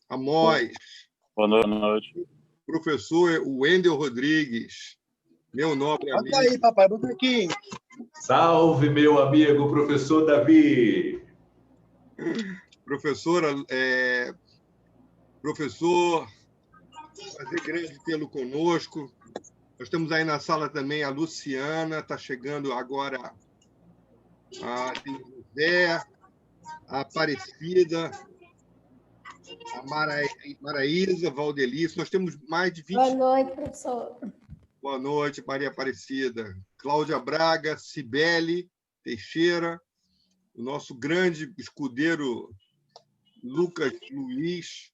Amós. Boa noite. Professor Wendel Rodrigues, meu nobre amigo. Bota aí, papai, bota aqui. Salve, meu amigo professor Davi. Professora, professor, prazer grande tê-lo conosco. Nós temos aí na sala também a Luciana, está chegando agora a José, a Aparecida, a Maraísa, Valdelice. Nós temos mais de 20... Boa noite, professor. Boa noite, Maria Aparecida. Cláudia Braga, Cibele Teixeira, o nosso grande escudeiro Lucas Luiz.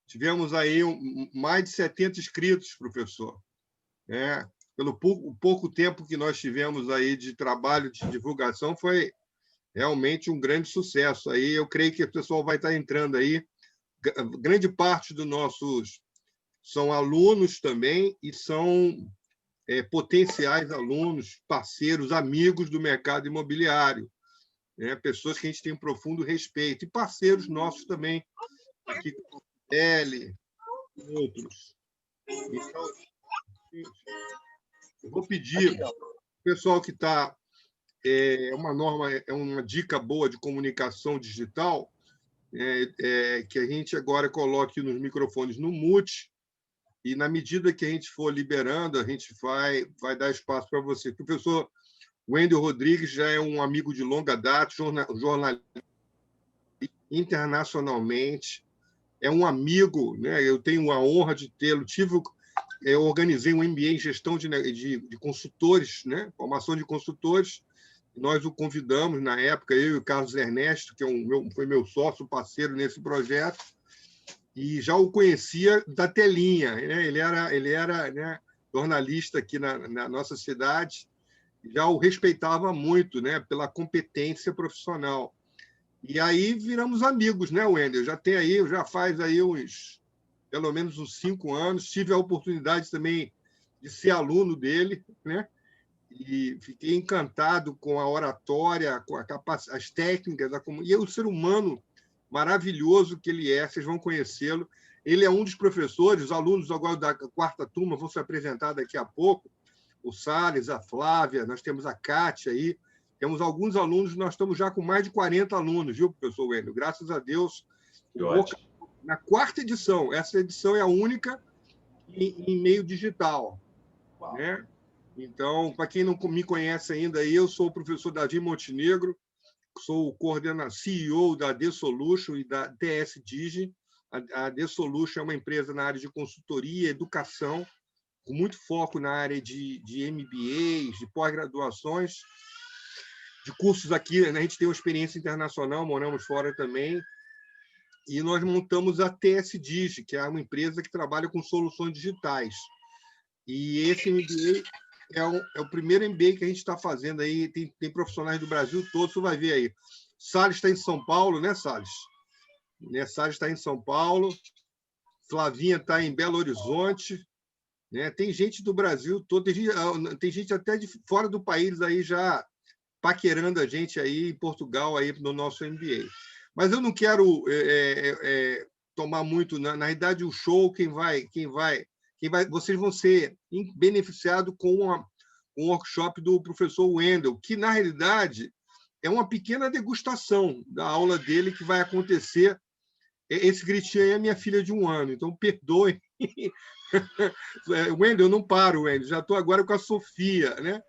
Tivemos aí mais de 70 inscritos, professor. Pelo pouco tempo que nós tivemos aí de trabalho de divulgação, foi realmente um grande sucesso. Aí eu creio que o pessoal vai estar entrando aí. Grande parte dos nossos são alunos também e são potenciais alunos, parceiros, amigos do mercado imobiliário, pessoas que a gente tem um profundo respeito, e parceiros nossos também, aqui com o L e outros. Então, eu vou pedir ao pessoal que está... É uma dica boa de comunicação digital, que a gente agora coloque nos microfones no mute, e, na medida que a gente for liberando, a gente vai dar espaço para você. O professor Wendel Rodrigues já é um amigo de longa data, jornalista internacionalmente, é um amigo, né? Eu tenho a honra de tê-lo. Eu organizei um MBA em gestão de consultores, né? Formação de consultores. Nós o convidamos, na época, eu e o Carlos Ernesto, que foi meu sócio, parceiro nesse projeto, e já o conhecia da telinha, né? Ele era né, jornalista aqui na nossa cidade, já o respeitava muito, né, pela competência profissional. E aí viramos amigos, né, Wendel? Já faz aí pelo menos uns 5 anos. Tive a oportunidade também de ser aluno dele, né? E fiquei encantado com a oratória, com as técnicas, e o ser humano maravilhoso que ele é, vocês vão conhecê-lo. Ele é um dos professores, os alunos agora da 4ª turma vão se apresentar daqui a pouco, o Salles, a Flávia, nós temos a Kátia aí, temos alguns alunos, nós estamos já com mais de 40 alunos, viu, professor Wendel? Graças a Deus. Na 4ª edição, essa edição é a única em meio digital. Né? Então, para quem não me conhece ainda, eu sou o professor Davi Montenegro, sou o CEO da D-Solution e da DS Digi. A D-Solution é uma empresa na área de consultoria e educação, com muito foco na área de MBAs, de pós-graduações, de cursos aqui. Né? A gente tem uma experiência internacional, moramos fora também, e nós montamos a TS Digi, que é uma empresa que trabalha com soluções digitais. E esse MBA é o primeiro MBA que a gente está fazendo aí, tem profissionais do Brasil todo, você vai ver aí. Salles está em São Paulo, né, Salles? Salles está em São Paulo, Flavinha está em Belo Horizonte, né? Tem gente do Brasil todo, tem gente até de fora do país aí já paquerando a gente aí em Portugal aí no nosso MBA. Mas eu não quero tomar muito, na realidade, o show, vocês vão ser beneficiados com um workshop do professor Wendel, que, na realidade, é uma pequena degustação da aula dele que vai acontecer. Esse gritinho aí é minha filha de 1 ano, então perdoem. Wendel, eu não paro, Wendel, já estou agora com a Sofia. Né?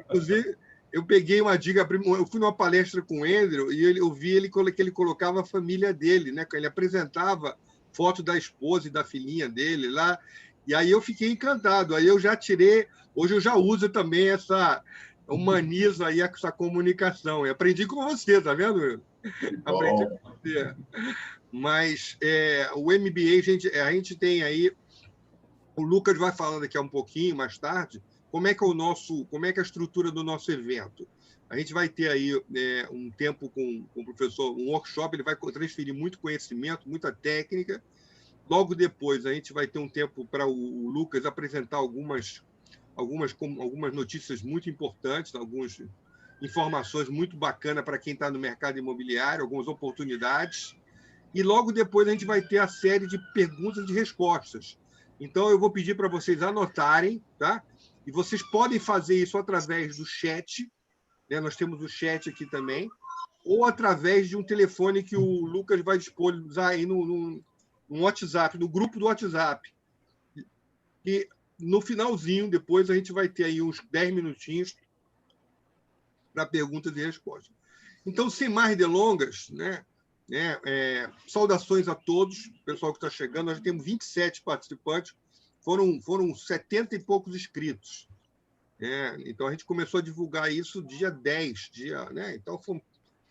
Inclusive, eu peguei uma dica, eu fui numa palestra com o Wendel e eu vi que ele colocava a família dele, né? Ele apresentava foto da esposa e da filhinha dele lá, e aí eu fiquei encantado. Aí eu já tirei, hoje eu já uso também humanizo aí essa comunicação. Eu aprendi com você, tá vendo? Aprendi com você. Mas o MBA, a gente tem aí, o Lucas vai falar daqui a um pouquinho, mais tarde, como é que é a estrutura do nosso evento. A gente vai ter aí um tempo com o professor, um workshop, ele vai transferir muito conhecimento, muita técnica. Logo depois, a gente vai ter um tempo para o Lucas apresentar algumas notícias muito importantes, algumas informações muito bacanas para quem está no mercado imobiliário, algumas oportunidades. e logo depois a gente vai ter a série de perguntas e respostas. Então, eu vou pedir para vocês anotarem, tá? E vocês podem fazer isso através do chat, né? Nós temos o chat aqui também, ou através de um telefone que o Lucas vai disponibilizar aí no WhatsApp, no grupo do WhatsApp. E no finalzinho, depois, a gente vai ter aí uns 10 minutinhos para perguntas e respostas. Então, sem mais delongas, né? Saudações a todos, pessoal que está chegando. Nós temos 27 participantes, foram 70 e poucos inscritos. Então, a gente começou a divulgar isso dia 10. Né? Então,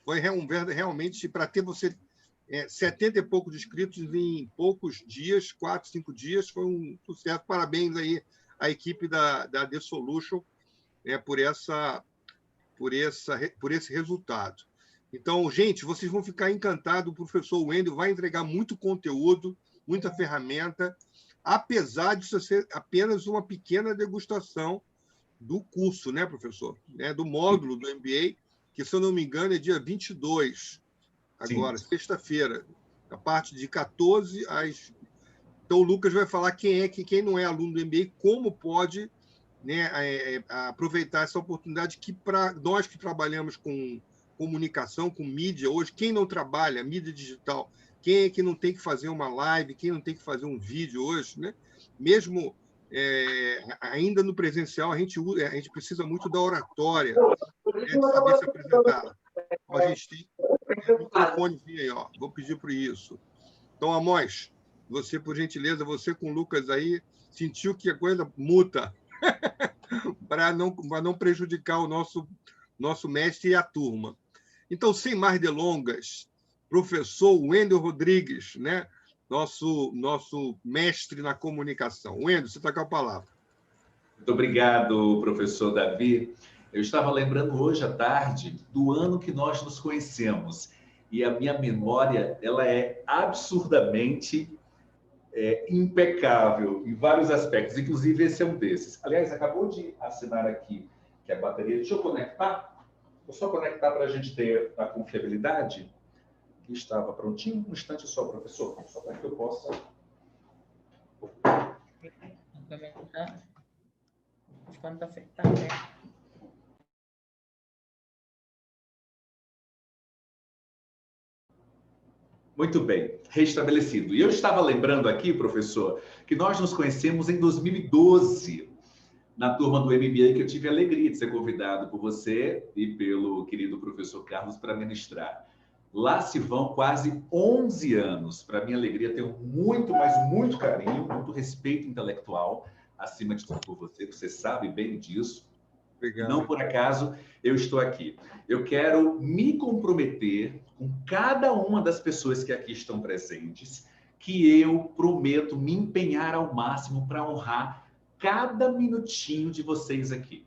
foi realmente, para ter 70 e poucos inscritos em poucos dias, 4, 5 dias, foi um sucesso. Parabéns aí à equipe da The Solution, por esse resultado. Então, gente, vocês vão ficar encantados. O professor Wendel vai entregar muito conteúdo, muita ferramenta, apesar de isso ser apenas uma pequena degustação do curso, né, professor? Do módulo do MBA, que, se eu não me engano, é dia 22, agora, sexta-feira, a parte de 14 às... Então, o Lucas vai falar quem não é aluno do MBA, como pode, né, aproveitar essa oportunidade que, para nós que trabalhamos com comunicação, com mídia hoje, quem não trabalha mídia digital, quem é que não tem que fazer uma live, quem não tem que fazer um vídeo hoje, né? Mesmo ainda no presencial, a gente precisa muito da oratória, né, de saber se apresentar. Então, a gente tem um microfonezinho aí, ó. Vou pedir para isso. Então, Amós, você, por gentileza, você com o Lucas aí, sentiu que a coisa muta para não prejudicar o nosso mestre e a turma. Então, sem mais delongas, professor Wendel Rodrigues, né? Nosso mestre na comunicação. Wendel, você está com a palavra. Muito obrigado, professor Davi. Eu estava lembrando hoje à tarde do ano que nós nos conhecemos. E a minha memória, ela é absurdamente impecável em vários aspectos. Inclusive, esse é um desses. Aliás, acabou de assinar aqui que a bateria... Deixa eu conectar. Vou só conectar para a gente ter a confiabilidade. Aqui estava prontinho. Um instante só, professor. Só para que eu possa... Muito bem, restabelecido. E eu estava lembrando aqui, professor, que nós nos conhecemos em 2012, na turma do MBA, que eu tive a alegria de ser convidado por você e pelo querido professor Carlos para ministrar. Lá se vão quase 11 anos. Para minha alegria, tenho muito, mas muito carinho, muito respeito intelectual, acima de tudo por você, você sabe bem disso. Obrigado. Não por acaso eu estou aqui. Eu quero me comprometer com cada uma das pessoas que aqui estão presentes, que eu prometo me empenhar ao máximo para honrar cada minutinho de vocês aqui.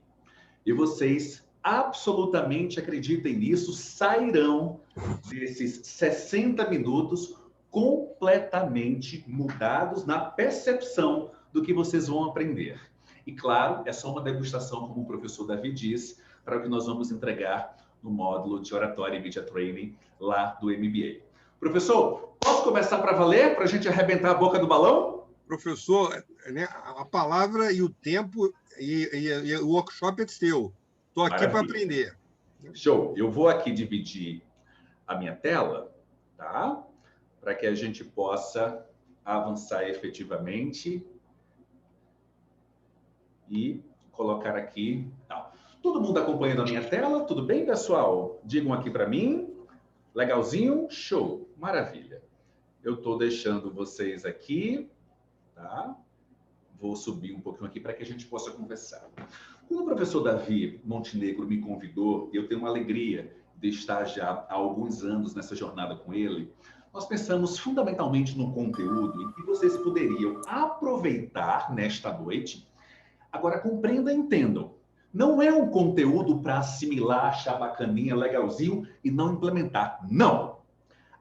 E vocês absolutamente acreditem nisso, sairão desses 60 minutos completamente mudados na percepção do que vocês vão aprender. E, claro, é só uma degustação, como o professor Davi diz, para o que nós vamos entregar no módulo de Oratória e Media Training lá do MBA. Professor, posso começar para valer, para a gente arrebentar a boca do balão? Professor, né, a palavra e o tempo e o workshop é seu. Estou aqui para aprender. Show. Eu vou aqui dividir a minha tela, tá? Para que a gente possa avançar efetivamente e colocar aqui. Tá. Todo mundo acompanhando a minha tela? Tudo bem, pessoal? Digam aqui para mim. Legalzinho? Show. Maravilha. Eu estou deixando vocês aqui, tá? Vou subir um pouquinho aqui para que a gente possa conversar. Quando o professor Davi Montenegro me convidou, eu tenho uma alegria de estar já há alguns anos nessa jornada com ele, nós pensamos fundamentalmente no conteúdo em que vocês poderiam aproveitar nesta noite. Agora, compreendam e entendam. Não é um conteúdo para assimilar, achar bacaninha, legalzinho e não implementar. Não!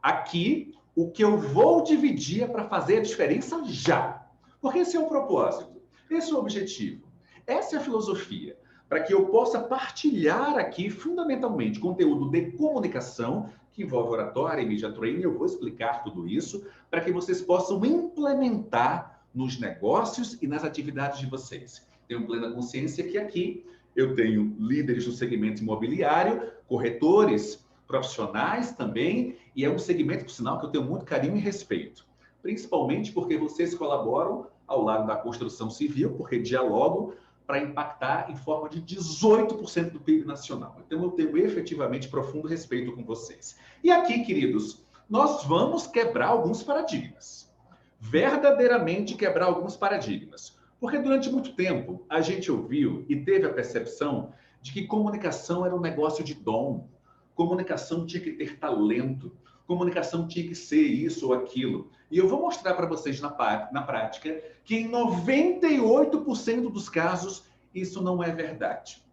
Aqui, o que eu vou dividir é para fazer a diferença já. Porque esse é o propósito, esse é o objetivo, essa é a filosofia. para que eu possa partilhar aqui, fundamentalmente, conteúdo de comunicação, que envolve oratória e media training. Eu vou explicar tudo isso, para que vocês possam implementar nos negócios e nas atividades de vocês. Tenho plena consciência que aqui eu tenho líderes do segmento imobiliário, corretores, profissionais também, e é um segmento, por sinal, que eu tenho muito carinho e respeito. Principalmente porque vocês colaboram ao lado da construção civil, porque dialogam para impactar em forma de 18% do PIB nacional. Então, eu tenho efetivamente profundo respeito com vocês. E aqui, queridos, nós vamos quebrar alguns paradigmas. Verdadeiramente quebrar alguns paradigmas. Porque durante muito tempo, a gente ouviu e teve a percepção de que comunicação era um negócio de dom. Comunicação tinha que ter talento. Comunicação tinha que ser isso ou aquilo. E eu vou mostrar para vocês na prática que em 98% dos casos isso não é verdade.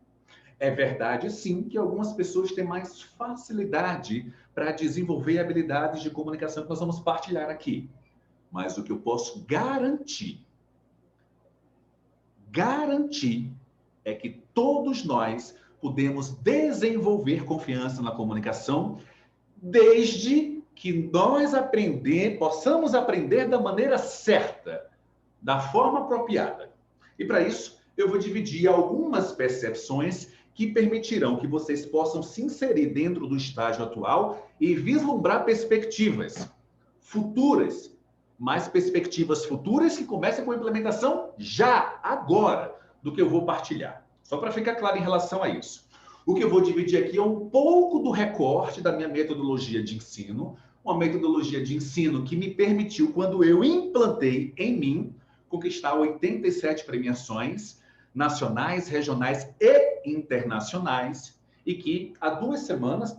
É verdade, sim, que algumas pessoas têm mais facilidade para desenvolver habilidades de comunicação que nós vamos partilhar aqui. Mas o que eu posso garantir é que todos nós podemos desenvolver confiança na comunicação desde que nós possamos aprender da maneira certa, da forma apropriada. E para isso, eu vou dividir algumas percepções que permitirão que vocês possam se inserir dentro do estágio atual e vislumbrar perspectivas futuras, mas perspectivas futuras que comecem com a implementação já, agora, do que eu vou partilhar. Só para ficar claro em relação a isso. O que eu vou dividir aqui é um pouco do recorte da minha metodologia de ensino, uma metodologia de ensino que me permitiu, quando eu implantei em mim, conquistar 87 premiações nacionais, regionais e internacionais, e que há 2 semanas,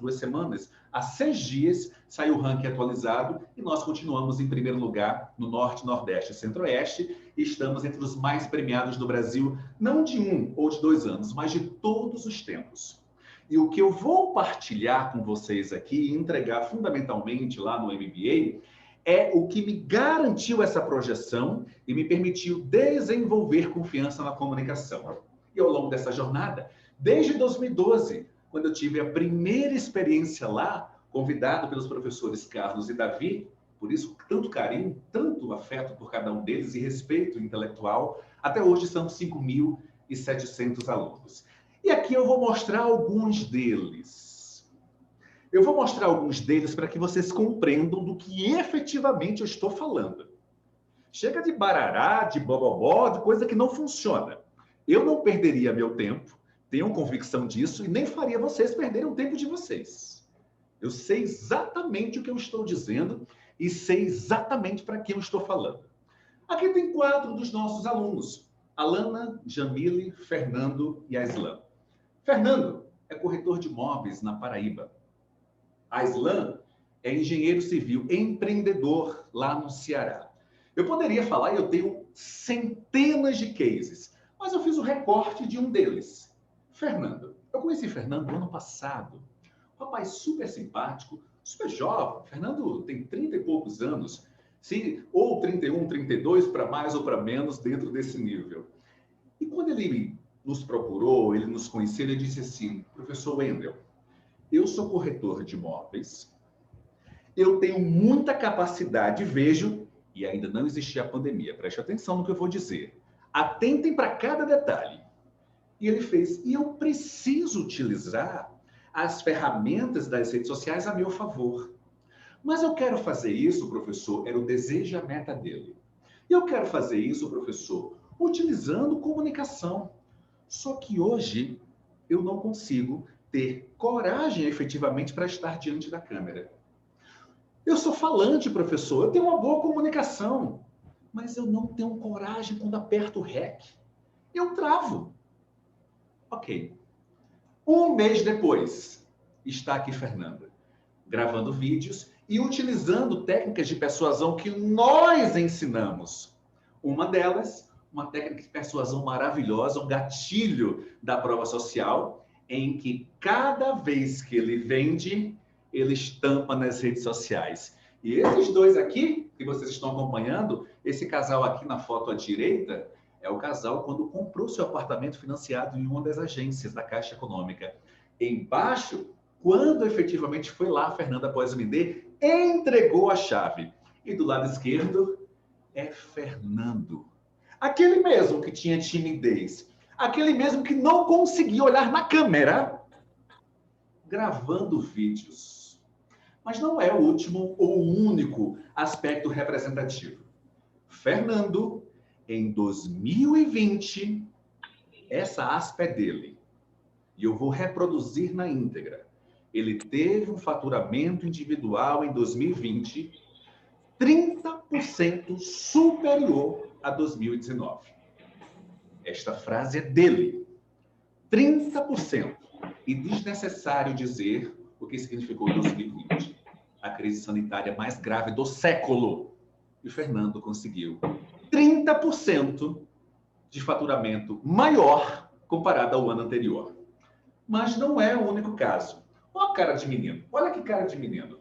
há 6 dias, saiu o ranking atualizado e nós continuamos em primeiro lugar no Norte, Nordeste e Centro-Oeste e estamos entre os mais premiados do Brasil, não de 1 ou de 2 anos, mas de todos os tempos. E o que eu vou partilhar com vocês aqui e entregar fundamentalmente lá no MBA é o que me garantiu essa projeção e me permitiu desenvolver confiança na comunicação. E ao longo dessa jornada, desde 2012, quando eu tive a primeira experiência lá, convidado pelos professores Carlos e Davi, por isso tanto carinho, tanto afeto por cada um deles e respeito intelectual, até hoje são 5.700 alunos. E aqui eu vou mostrar alguns deles. Eu vou mostrar alguns deles para que vocês compreendam do que efetivamente eu estou falando. Chega de barará, de bobobó, de coisa que não funciona. Eu não perderia meu tempo, tenho convicção disso, e nem faria vocês perderem o tempo de vocês. Eu sei exatamente o que eu estou dizendo e sei exatamente para quem eu estou falando. Aqui tem 4 dos nossos alunos: Alana, Jamile, Fernando e Aislan. Fernando é corretor de imóveis na Paraíba. Aislan é engenheiro civil, empreendedor lá no Ceará. Eu poderia falar, eu tenho centenas de cases, mas eu fiz o recorte de um deles. Fernando. Eu conheci Fernando no ano passado. Um rapaz super simpático, super jovem. Fernando tem 30 e poucos anos, ou 31, 32, para mais ou para menos, dentro desse nível. E quando ele nos procurou, ele nos conheceu, ele disse assim: professor Wendel, eu sou corretor de imóveis, eu tenho muita capacidade, vejo, e ainda não existia a pandemia, preste atenção no que eu vou dizer, atentem para cada detalhe. E ele fez, e eu preciso utilizar as ferramentas das redes sociais a meu favor. Mas eu quero fazer isso, professor, era o desejo e a meta dele. Eu quero fazer isso, professor, utilizando comunicação. Só que hoje eu não consigo ter coragem efetivamente para estar diante da câmera. Eu sou falante, professor, eu tenho uma boa comunicação, mas eu não tenho coragem quando aperto o REC. Eu travo. Ok. 1 mês depois, está aqui Fernanda, gravando vídeos e utilizando técnicas de persuasão que nós ensinamos. Uma delas, uma técnica de persuasão maravilhosa, um gatilho da prova social, em que cada vez que ele vende, ele estampa nas redes sociais. E esses dois aqui, que vocês estão acompanhando, esse casal aqui na foto à direita, É o casal quando comprou seu apartamento financiado em uma das agências da Caixa Econômica. Embaixo, quando efetivamente foi lá, Fernanda, após vender, entregou a chave. E do lado esquerdo é Fernando. Aquele mesmo que tinha timidez. Aquele mesmo que não conseguia olhar na câmera, gravando vídeos. Mas não é o último ou o único aspecto representativo. Fernando, em 2020, essa aspa é dele. E eu vou reproduzir na íntegra. Ele teve um faturamento individual em 2020 30% superior a 2019. Esta frase é dele. 30%. E desnecessário dizer o que significou 2020. A crise sanitária mais grave do século. E o Fernando conseguiu 30% de faturamento maior comparado ao ano anterior. Mas não é o único caso. Olha a cara de menino. Olha que cara de menino.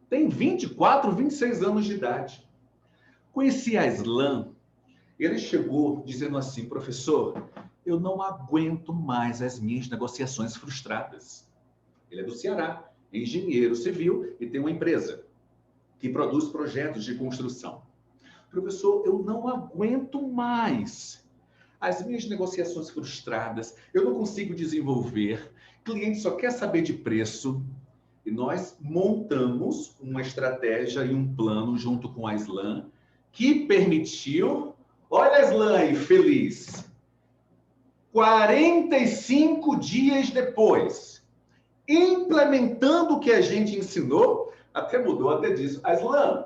Tem 24, 26 anos de idade. Conheci a Aslan. Ele chegou dizendo assim, professor, eu não aguento mais as minhas negociações frustradas. Ele é do Ceará, engenheiro civil e tem uma empresa que produz projetos de construção. Professor, eu não aguento mais as minhas negociações frustradas, eu não consigo desenvolver, cliente só quer saber de preço. E nós montamos uma estratégia e um plano junto com a Aslan que permitiu, olha a Aslan aí, feliz, 45 dias depois, implementando o que a gente ensinou, até mudou, até disso. Aslan,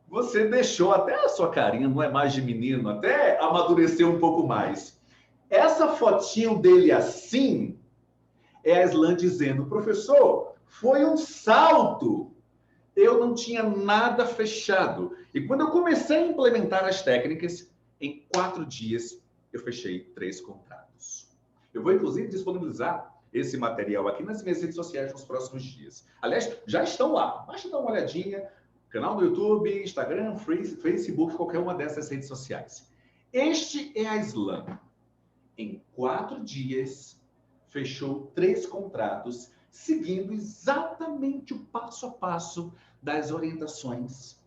você deixou até a sua carinha, não é mais de menino, até amadureceu um pouco mais. Essa fotinho dele assim é a Aslan dizendo, professor, foi um salto. Eu não tinha nada fechado. E quando eu comecei a implementar as técnicas, em 4 dias eu fechei 3 contratos. Eu vou, inclusive, disponibilizar esse material aqui nas minhas redes sociais nos próximos dias. Aliás, já estão lá. Basta dar uma olhadinha. Canal do YouTube, Instagram, Facebook, qualquer uma dessas redes sociais. Este é a Aslan. Em 4 dias, fechou 3 contratos, seguindo exatamente o passo a passo das orientações,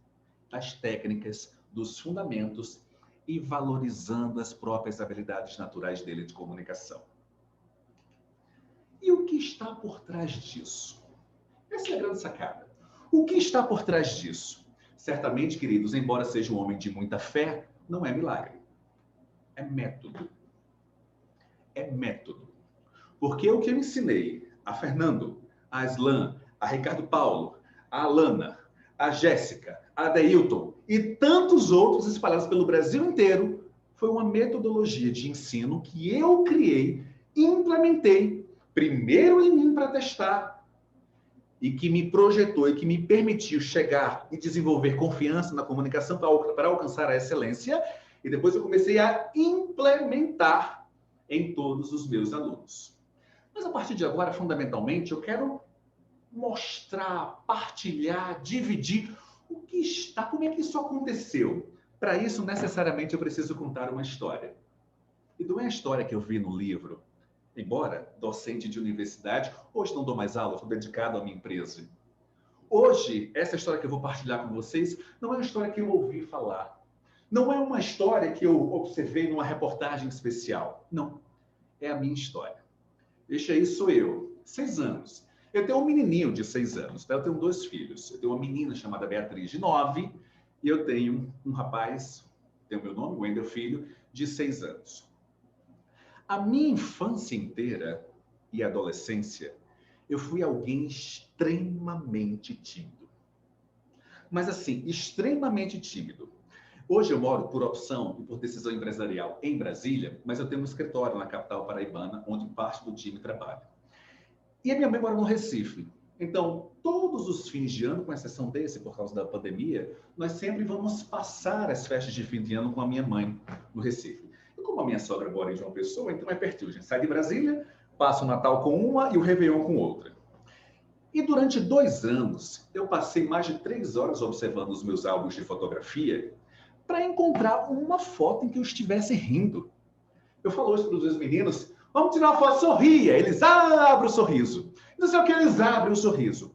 das técnicas, dos fundamentos e valorizando as próprias habilidades naturais dele de comunicação. E o que está por trás disso? Essa é a grande sacada. O que está por trás disso? Certamente, queridos, embora seja um homem de muita fé, não é milagre. É método. É método. Porque o que eu ensinei a Fernando, a Aslan, a Ricardo Paulo, a Alana, a Jéssica, a Deilton e tantos outros espalhados pelo Brasil inteiro, foi uma metodologia de ensino que eu criei, implementei, primeiro em mim para testar, e que me projetou e que me permitiu chegar e desenvolver confiança na comunicação para alcançar a excelência, e depois eu comecei a implementar em todos os meus alunos. Mas a partir de agora, fundamentalmente, eu quero mostrar, partilhar, dividir o que está, como é que isso aconteceu. Para isso, necessariamente, eu preciso contar uma história. E não é a história que eu vi no livro, embora docente de universidade, hoje não dou mais aula, estou dedicado à minha empresa. Hoje, essa história que eu vou partilhar com vocês não é uma história que eu ouvi falar. Não é uma história que eu observei numa reportagem especial. Não. É a minha história. Este aí sou eu, 6 anos. Eu tenho um menininho de 6 anos, tá? Eu tenho 2 filhos. Eu tenho uma menina chamada Beatriz, de 9, e eu tenho um rapaz, tem o meu nome, Wendel Filho, de 6 anos. A minha infância inteira e adolescência, eu fui alguém extremamente tímido. Mas assim, extremamente tímido. Hoje eu moro por opção e por decisão empresarial em Brasília, mas eu tenho um escritório na capital paraibana, onde parte do time trabalha. E a minha mãe mora no Recife. Então, todos os fins de ano, com exceção desse, por causa da pandemia, nós sempre vamos passar as festas de fim de ano com a minha mãe no Recife. E como a minha sogra mora em João Pessoa, então é pertinho. A gente sai de Brasília, passa o Natal com uma e o Réveillon com outra. E durante 2 anos, eu passei mais de 3 horas observando os meus álbuns de fotografia para encontrar uma foto em que eu estivesse rindo. Eu falo isso para os meus meninos, vamos tirar uma foto, sorria. Eles abrem o sorriso. Não sei o que, eles abrem o sorriso.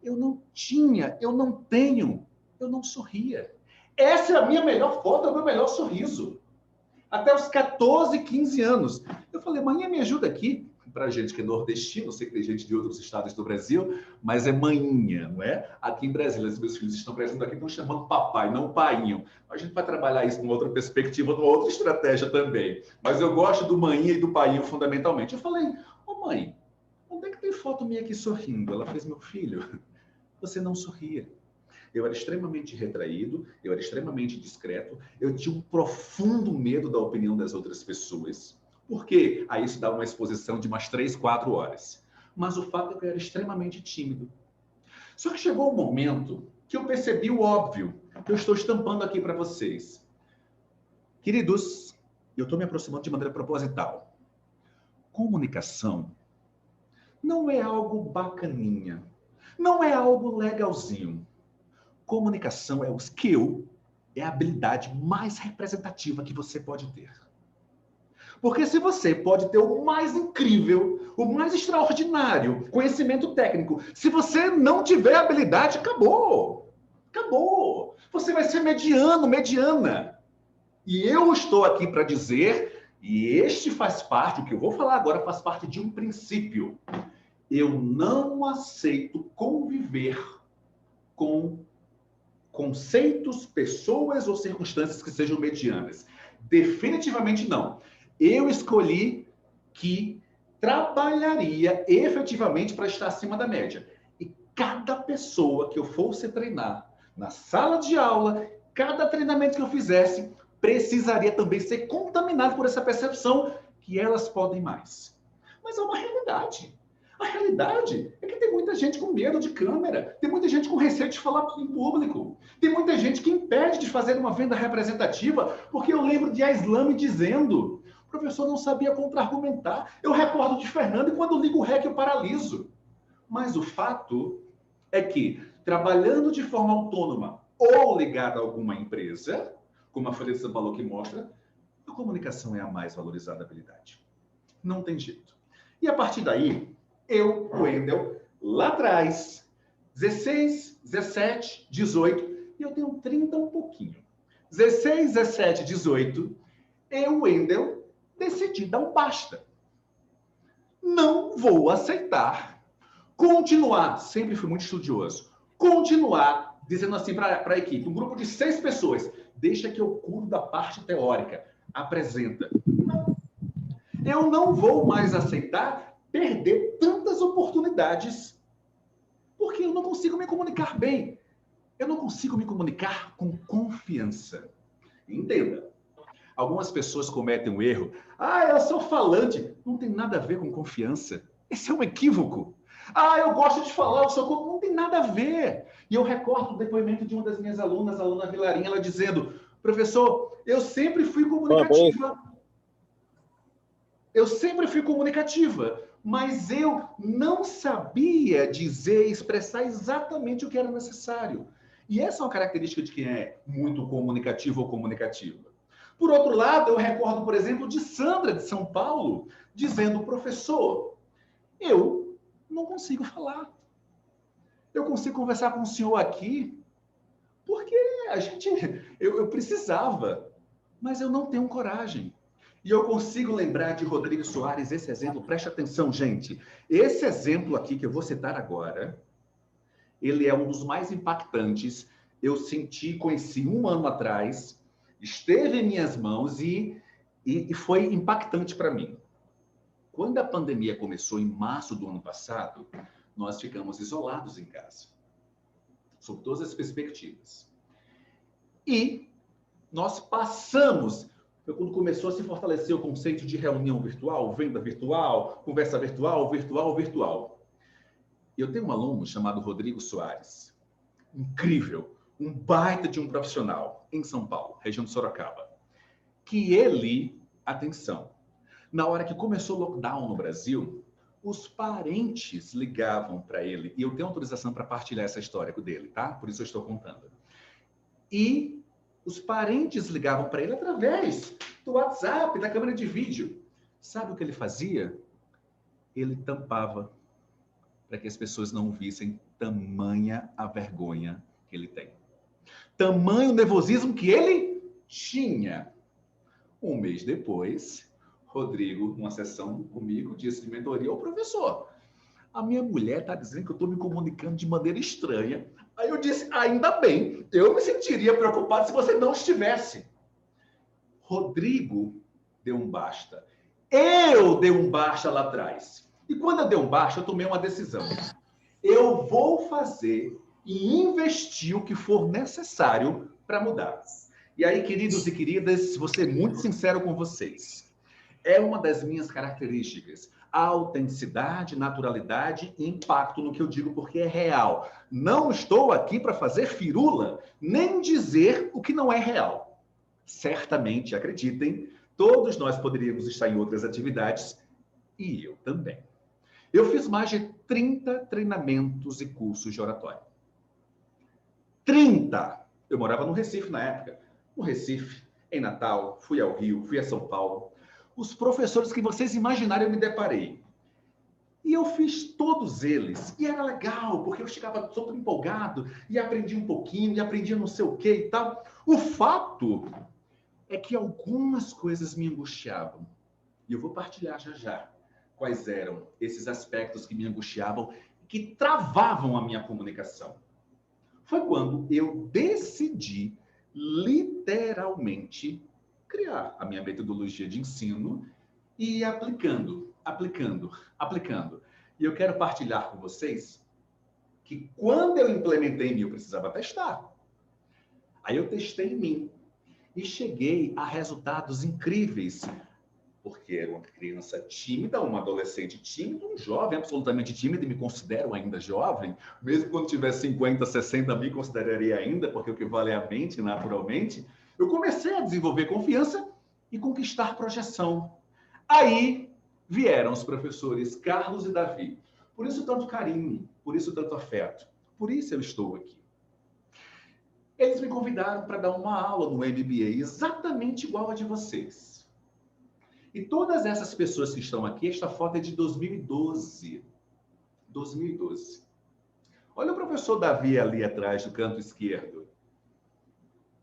Eu não tinha, eu não tenho, eu não sorria. Essa é a minha melhor foto, é o meu melhor sorriso. Até os 14, 15 anos. Eu falei, mãe, me ajuda aqui. Para gente que é nordestino, eu sei que tem gente de outros estados do Brasil, mas é manhinha, não é? Aqui em Brasília, os meus filhos estão presentes aqui, estão chamando papai, não painho. A gente vai trabalhar isso numa outra perspectiva, numa outra estratégia também. Mas eu gosto do manhinha e do painho fundamentalmente. Eu falei, ô mãe, onde é que tem foto minha aqui sorrindo? Ela fez, meu filho, você não sorria. Eu era extremamente retraído, eu era extremamente discreto, eu tinha um profundo medo da opinião das outras pessoas. Por quê? Aí isso dá uma exposição de umas 3, 4 horas. Mas o fato é que eu era extremamente tímido. Só que chegou um momento que eu percebi o óbvio, que eu estou estampando aqui para vocês. Queridos, eu estou me aproximando de maneira proposital. Comunicação não é algo bacaninha, não é algo legalzinho. Comunicação é o skill, é a habilidade mais representativa que você pode ter. Porque se você pode ter o mais incrível, o mais extraordinário conhecimento técnico, se você não tiver habilidade, acabou. Acabou. Você vai ser mediano, mediana. E eu estou aqui para dizer, e este faz parte, o que eu vou falar agora faz parte de um princípio. Eu não aceito conviver com conceitos, pessoas ou circunstâncias que sejam medianas. Definitivamente não. Eu escolhi que trabalharia efetivamente para estar acima da média. E cada pessoa que eu fosse treinar na sala de aula, cada treinamento que eu fizesse, precisaria também ser contaminado por essa percepção que elas podem mais. Mas é uma realidade. A realidade é que tem muita gente com medo de câmera, tem muita gente com receio de falar em público, tem muita gente que impede de fazer uma venda representativa, porque eu lembro de Aslame dizendo, o professor não sabia contra-argumentar. Eu recordo de Fernando e quando ligo o REC eu paraliso. Mas o fato é que, trabalhando de forma autônoma ou ligada a alguma empresa, como a Folha de São Paulo que mostra, a comunicação é a mais valorizada habilidade. Não tem jeito. E a partir daí, eu, Wendel, lá atrás, 16, 17, 18, e eu tenho 30 um pouquinho. 16, 17, 18, eu, Wendel, decidi dar um basta. Não vou aceitar continuar, sempre fui muito estudioso, continuar dizendo assim para a equipe, um grupo de 6 pessoas, deixa que eu cuido da parte teórica, apresenta. Não. Eu não vou mais aceitar perder tantas oportunidades, porque eu não consigo me comunicar bem. Eu não consigo me comunicar com confiança. Entenda, algumas pessoas cometem um erro. Eu sou falante. Não tem nada a ver com confiança. Esse é um equívoco. Eu gosto de falar, eu sou... Não tem nada a ver. E eu recordo o depoimento de uma das minhas alunas, a aluna Vilarinha, ela dizendo, professor, eu sempre fui comunicativa. Eu sempre fui comunicativa, mas eu não sabia dizer, expressar exatamente o que era necessário. E essa é uma característica de quem é muito comunicativo ou comunicativa. Por outro lado, eu recordo, por exemplo, de Sandra, de São Paulo, dizendo, professor, eu não consigo falar. Eu consigo conversar com o senhor aqui, porque eu precisava, mas eu não tenho coragem. E eu consigo lembrar de Rodrigo Soares, esse exemplo, preste atenção, gente. Esse exemplo aqui que eu vou citar agora, ele é um dos mais impactantes. Eu conheci 1 ano atrás, esteve em minhas mãos e foi impactante para mim. Quando a pandemia começou em março do ano passado, nós ficamos isolados em casa, sob todas as perspectivas. E nós passamos... Foi quando começou a se fortalecer o conceito de reunião virtual, venda virtual, conversa virtual, virtual. Eu tenho um aluno chamado Rodrigo Soares, incrível, um baita de um profissional em São Paulo, região de Sorocaba, que ele, atenção, na hora que começou o lockdown no Brasil, os parentes ligavam para ele, e eu tenho autorização para partilhar essa história dele, tá? Por isso eu estou contando. E os parentes ligavam para ele através do WhatsApp, da câmera de vídeo. Sabe o que ele fazia? Ele tampava para que as pessoas não vissem tamanha a vergonha que ele tem. Tamanho nervosismo que ele tinha. Um mês depois, Rodrigo, numa sessão comigo, disse de mentoria ao professor: a minha mulher está dizendo que eu estou me comunicando de maneira estranha. Aí eu disse: ainda bem, eu me sentiria preocupado se você não estivesse. Rodrigo deu um basta. Eu dei um basta lá atrás. E quando eu dei um basta, eu tomei uma decisão. Eu vou fazer e investir o que for necessário para mudar. E aí, queridos e queridas, vou ser muito sincero com vocês. É uma das minhas características. A autenticidade, naturalidade e impacto no que eu digo, porque é real. Não estou aqui para fazer firula, nem dizer o que não é real. Certamente, acreditem, todos nós poderíamos estar em outras atividades, e eu também. Eu fiz mais de 30 treinamentos e cursos de oratória. 30! Eu morava no Recife na época. No Recife, em Natal, fui ao Rio, fui a São Paulo. Os professores que vocês imaginarem eu me deparei. E eu fiz todos eles. E era legal, porque eu chegava super empolgado e aprendi um pouquinho, e aprendi não sei o que e tal. O fato é que algumas coisas me angustiavam. E eu vou partilhar já já quais eram esses aspectos que me angustiavam, que travavam a minha comunicação. Foi quando eu decidi, literalmente, criar a minha metodologia de ensino e ir aplicando. E eu quero partilhar com vocês que quando eu implementei em mim, eu precisava testar. Aí eu testei em mim e cheguei a resultados incríveis, porque era uma criança tímida, uma adolescente tímida, um jovem absolutamente tímido, e me considero ainda jovem, mesmo quando tiver 50, 60, me consideraria ainda, porque o que vale é a mente, naturalmente. Eu comecei a desenvolver confiança e conquistar projeção. Aí vieram os professores Carlos e Davi. Por isso tanto carinho, por isso tanto afeto, por isso eu estou aqui. Eles me convidaram para dar uma aula no MBA, exatamente igual a de vocês. E todas essas pessoas que estão aqui, esta foto é de 2012. 2012. Olha o professor Davi ali atrás, do canto esquerdo.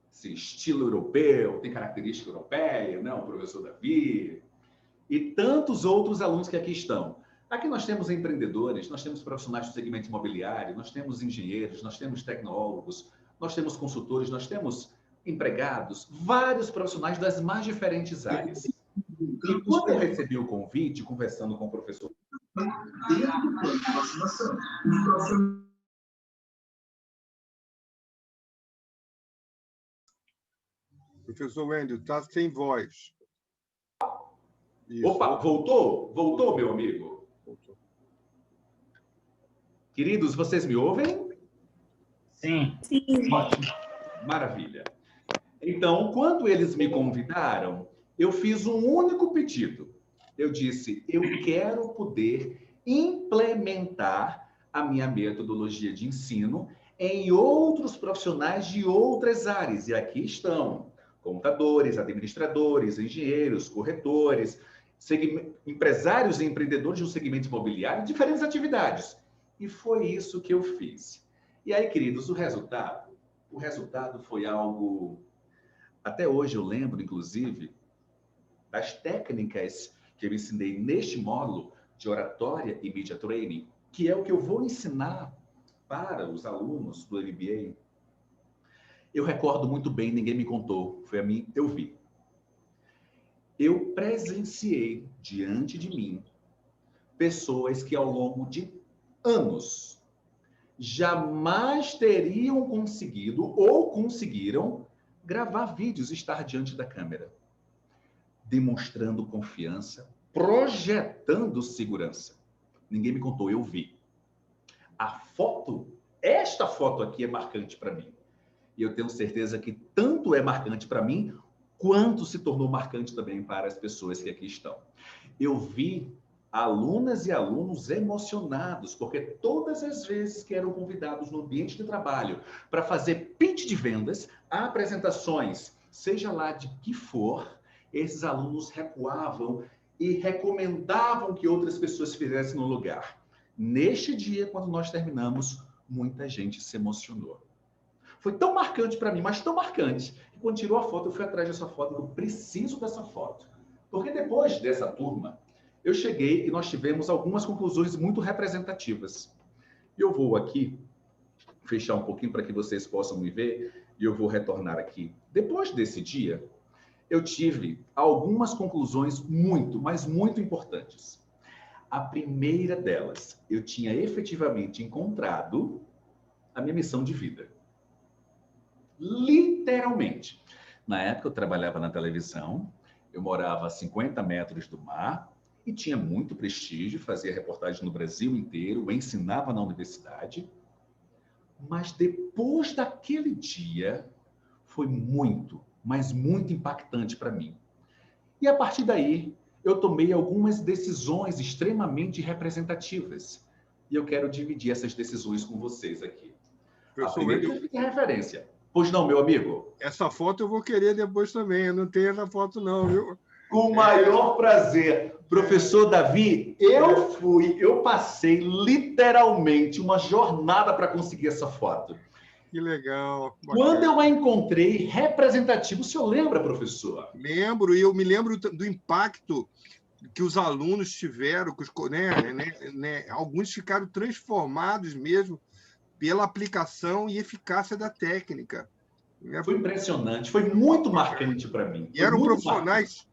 Esse estilo europeu, tem característica europeia, não? O professor Davi. E tantos outros alunos que aqui estão. Aqui nós temos empreendedores, nós temos profissionais do segmento imobiliário, nós temos engenheiros, nós temos tecnólogos, nós temos consultores, nós temos empregados, vários profissionais das mais diferentes áreas. E quando eu recebi o convite, conversando com o professor... Professor Wendel, está sem voz. Isso. Opa, voltou? Voltou, meu amigo? Voltou. Queridos, vocês me ouvem? Sim. Ótimo. Maravilha. Então, quando eles me convidaram, eu fiz um único pedido. Eu disse, eu quero poder implementar a minha metodologia de ensino em outros profissionais de outras áreas. E aqui estão contadores, administradores, engenheiros, corretores, empresários e empreendedores do segmento imobiliário, diferentes atividades. E foi isso que eu fiz. E aí, queridos, o resultado foi algo... Até hoje eu lembro, inclusive, das técnicas que eu ensinei neste módulo de oratória e media training, que é o que eu vou ensinar para os alunos do MBA. Eu recordo muito bem, ninguém me contou, foi a mim, eu vi. Eu presenciei diante de mim pessoas que ao longo de anos jamais teriam conseguido ou conseguiram gravar vídeos e estar diante da câmera, demonstrando confiança, projetando segurança. Ninguém me contou, eu vi. A foto, esta foto aqui é marcante para mim. E eu tenho certeza que tanto é marcante para mim, quanto se tornou marcante também para as pessoas que aqui estão. Eu vi alunas e alunos emocionados, porque todas as vezes que eram convidados no ambiente de trabalho para fazer pitch de vendas, apresentações, seja lá de que for, esses alunos recuavam e recomendavam que outras pessoas fizessem no lugar. Neste dia, quando nós terminamos, muita gente se emocionou. Foi tão marcante para mim, mas tão marcante, que quando tirou a foto, eu fui atrás dessa foto, eu preciso dessa foto. Porque depois dessa turma, eu cheguei e nós tivemos algumas conclusões muito representativas. Eu vou aqui fechar um pouquinho para que vocês possam me ver e eu vou retornar aqui. Depois desse dia, eu tive algumas conclusões muito, mas muito importantes. A primeira delas, eu tinha efetivamente encontrado a minha missão de vida. Literalmente. Na época, eu trabalhava na televisão, eu morava a 50 metros do mar e tinha muito prestígio, fazia reportagem no Brasil inteiro, ensinava na universidade. Mas depois daquele dia, foi muito, mas muito impactante para mim. E a partir daí, eu tomei algumas decisões extremamente representativas. E eu quero dividir essas decisões com vocês aqui. A primeira fica em referência. Pois não, meu amigo? Essa foto eu vou querer depois também. Eu não tenho essa foto não, viu? Com o maior prazer. Professor Davi, eu passei literalmente uma jornada para conseguir essa foto. Que legal. Quando eu a encontrei representativo, o senhor lembra, professor? Lembro, e eu me lembro do impacto que os alunos tiveram, que alguns ficaram transformados mesmo pela aplicação e eficácia da técnica. Foi impressionante, foi muito marcante para mim. E eram profissionais,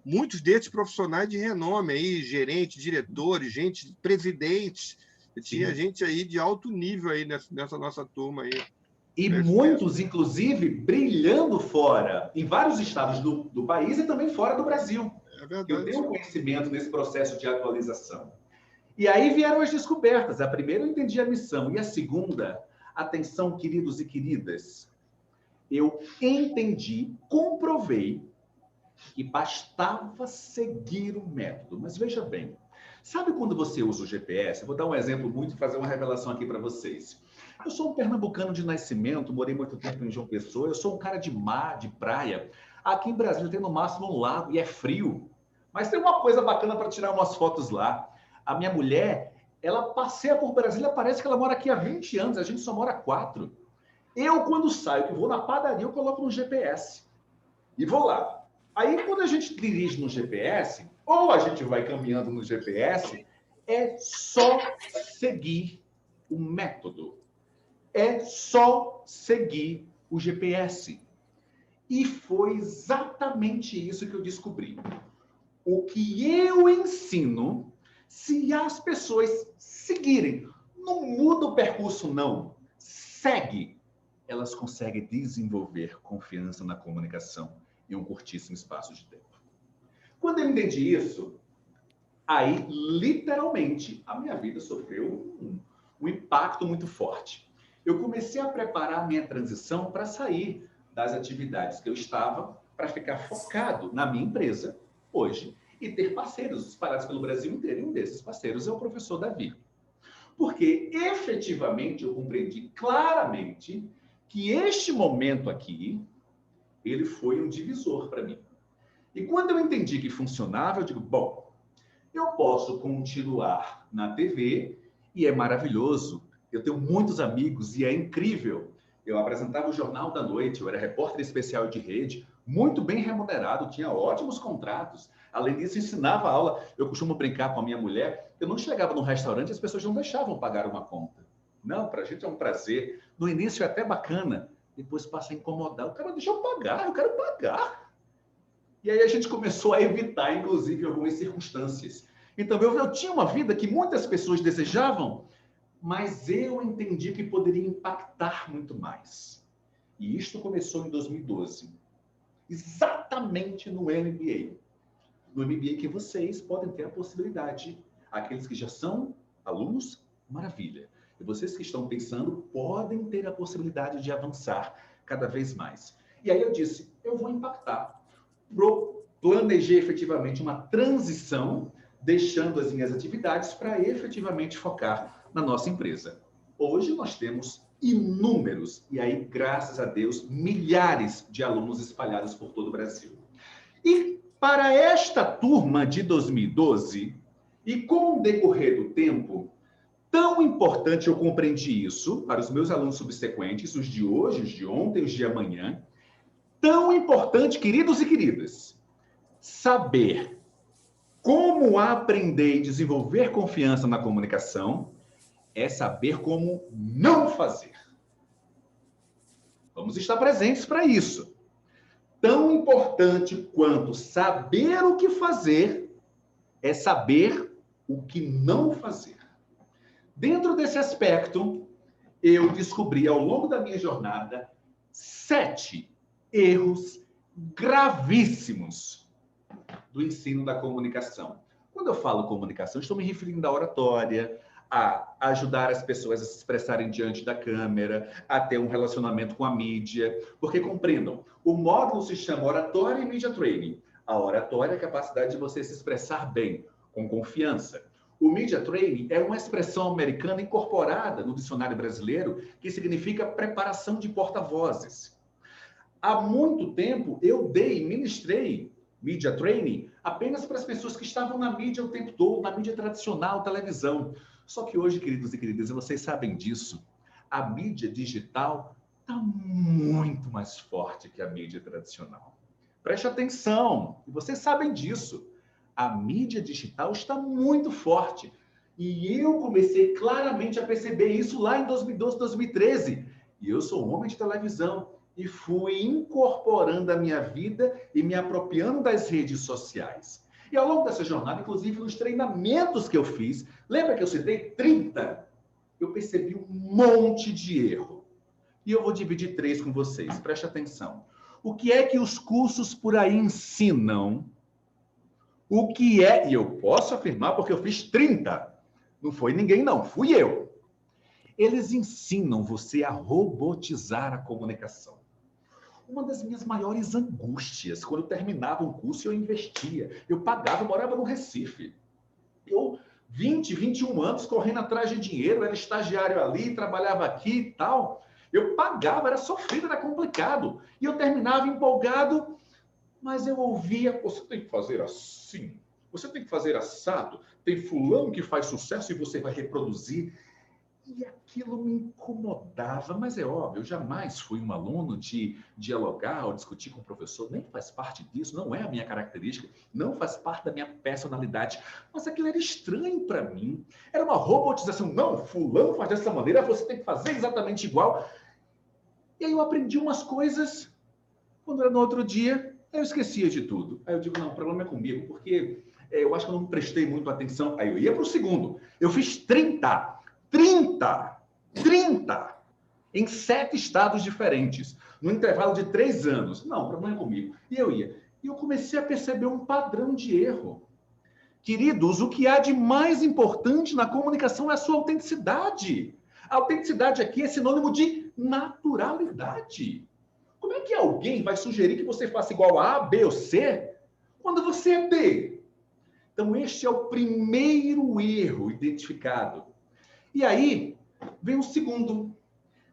muitos desses profissionais de renome, aí, gerentes, diretores, presidentes. Tinha gente aí de alto nível aí nessa nossa turma aí. E muitos, inclusive, brilhando fora, em vários estados do país e também fora do Brasil. É verdade. Eu tenho conhecimento nesse processo de atualização. E aí vieram as descobertas. A primeira eu entendi a missão. E a segunda, atenção, queridos e queridas, eu entendi, comprovei que bastava seguir o método. Mas veja bem, sabe quando você usa o GPS? Eu vou dar um exemplo muito e fazer uma revelação aqui para vocês. Eu sou um pernambucano de nascimento, morei muito tempo em João Pessoa, eu sou um cara de mar, de praia. Aqui em Brasília tem no máximo um lago e é frio. Mas tem uma coisa bacana para tirar umas fotos lá. A minha mulher, ela passeia por Brasília, parece que ela mora aqui há 20 anos, a gente só mora há 4. Eu, quando saio, que vou na padaria, eu coloco no GPS. E vou lá. Aí, quando a gente dirige no GPS, ou a gente vai caminhando no GPS, é só seguir o método. É só seguir o GPS. E foi exatamente isso que eu descobri. O que eu ensino, se as pessoas seguirem, não muda o percurso, não. Segue. Elas conseguem desenvolver confiança na comunicação em um curtíssimo espaço de tempo. Quando eu entendi isso, aí, literalmente, a minha vida sofreu um impacto muito forte. Eu comecei a preparar a minha transição para sair das atividades que eu estava, para ficar focado na minha empresa, hoje, e ter parceiros espalhados pelo Brasil inteiro. E um desses parceiros é o professor Davi. Porque, efetivamente, eu compreendi claramente que este momento aqui, ele foi um divisor para mim. E quando eu entendi que funcionava, eu digo, bom, eu posso continuar na TV, e é maravilhoso. Eu tenho muitos amigos e é incrível. Eu apresentava o Jornal da Noite, eu era repórter especial de rede, muito bem remunerado, tinha ótimos contratos. Além disso, ensinava aula. Eu costumo brincar com a minha mulher. Eu não chegava no restaurante e as pessoas não deixavam pagar uma conta. Não, para a gente é um prazer. No início é até bacana, depois passa a incomodar. O cara, deixa eu pagar, eu quero pagar. E aí a gente começou a evitar, inclusive, algumas circunstâncias. Então, eu tinha uma vida que muitas pessoas desejavam, mas eu entendi que poderia impactar muito mais. E isto começou em 2012, exatamente no MBA. No MBA que vocês podem ter a possibilidade. Aqueles que já são alunos, maravilha. E vocês que estão pensando, podem ter a possibilidade de avançar cada vez mais. E aí eu disse, eu vou impactar. Planejei efetivamente uma transição, deixando as minhas atividades para efetivamente focar na nossa empresa. Hoje nós temos inúmeros, e aí, graças a Deus, milhares de alunos espalhados por todo o Brasil. E Para esta turma de 2012, e com o decorrer do tempo, tão importante eu compreendi isso para os meus alunos subsequentes, os de hoje, os de ontem, os de amanhã, tão importante, queridos e queridas, saber como aprender e desenvolver confiança na comunicação é saber como não fazer. Vamos estar presentes para isso. Tão importante quanto saber o que fazer é saber o que não fazer. Dentro desse aspecto, eu descobri ao longo da minha jornada 7 erros gravíssimos do ensino da comunicação. Quando eu falo comunicação, estou me referindo à oratória, a ajudar as pessoas a se expressarem diante da câmera, a ter um relacionamento com a mídia. Porque, compreendam, o módulo se chama Oratória e Media Training. A oratória é a capacidade de você se expressar bem, com confiança. O Media Training é uma expressão americana incorporada no dicionário brasileiro que significa preparação de porta-vozes. Há muito tempo eu ministrei Media Training apenas para as pessoas que estavam na mídia o tempo todo, na mídia tradicional, televisão. Só que hoje, queridos e queridas, vocês sabem disso, a mídia digital está muito mais forte que a mídia tradicional. Preste atenção, e vocês sabem disso. A mídia digital está muito forte. E eu comecei claramente a perceber isso lá em 2012, 2013. E eu sou um homem de televisão e fui incorporando a minha vida e me apropriando das redes sociais. E ao longo dessa jornada, inclusive nos treinamentos que eu fiz, lembra que eu citei 30? Eu percebi um monte de erro. E eu vou dividir 3 com vocês, preste atenção. O que é que os cursos por aí ensinam? O que é, e eu posso afirmar porque eu fiz 30. Não foi ninguém, não, fui eu. Eles ensinam você a robotizar a comunicação. Uma das minhas maiores angústias, quando eu terminava um curso, eu investia. Eu pagava, eu morava no Recife. Eu, 20, 21 anos, correndo atrás de dinheiro, era estagiário ali, trabalhava aqui e tal. Eu pagava, era sofrido, era complicado. E eu terminava empolgado, mas eu ouvia, você tem que fazer assim, você tem que fazer assado, tem fulano que faz sucesso e você vai reproduzir. E aquilo me incomodava, mas é óbvio, eu jamais fui um aluno de dialogar ou discutir com o professor, nem faz parte disso, não é a minha característica, não faz parte da minha personalidade, mas aquilo era estranho para mim, era uma robotização, não, fulano faz dessa maneira, você tem que fazer exatamente igual. E aí eu aprendi umas coisas, quando era no outro dia, eu esquecia de tudo. Aí eu digo, não, o problema é comigo, porque eu acho que eu não prestei muito atenção. Aí eu ia para o segundo, eu fiz 30 em 7 estados diferentes, no intervalo de 3 anos. Não, o problema é comigo. E eu ia. E eu comecei a perceber um padrão de erro. Queridos, o que há de mais importante na comunicação é a sua autenticidade. A autenticidade aqui é sinônimo de naturalidade. Como é que alguém vai sugerir que você faça igual a A, B ou C, quando você é B? Então, este é o primeiro erro identificado. E aí, vem o segundo,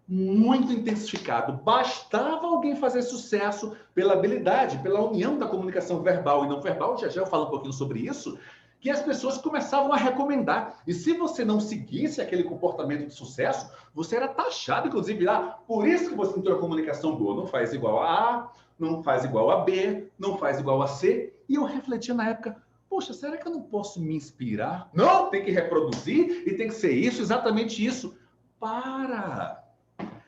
muito intensificado. Bastava alguém fazer sucesso pela habilidade, pela união da comunicação verbal e não verbal, já eu falo um pouquinho sobre isso, que as pessoas começavam a recomendar. E se você não seguisse aquele comportamento de sucesso, você era taxado, inclusive, por isso que você não tem uma comunicação boa. Não faz igual a A, não faz igual a B, não faz igual a C. E eu refletia na época, poxa, será que eu não posso me inspirar? Não, tem que reproduzir e tem que ser isso, exatamente isso. Para!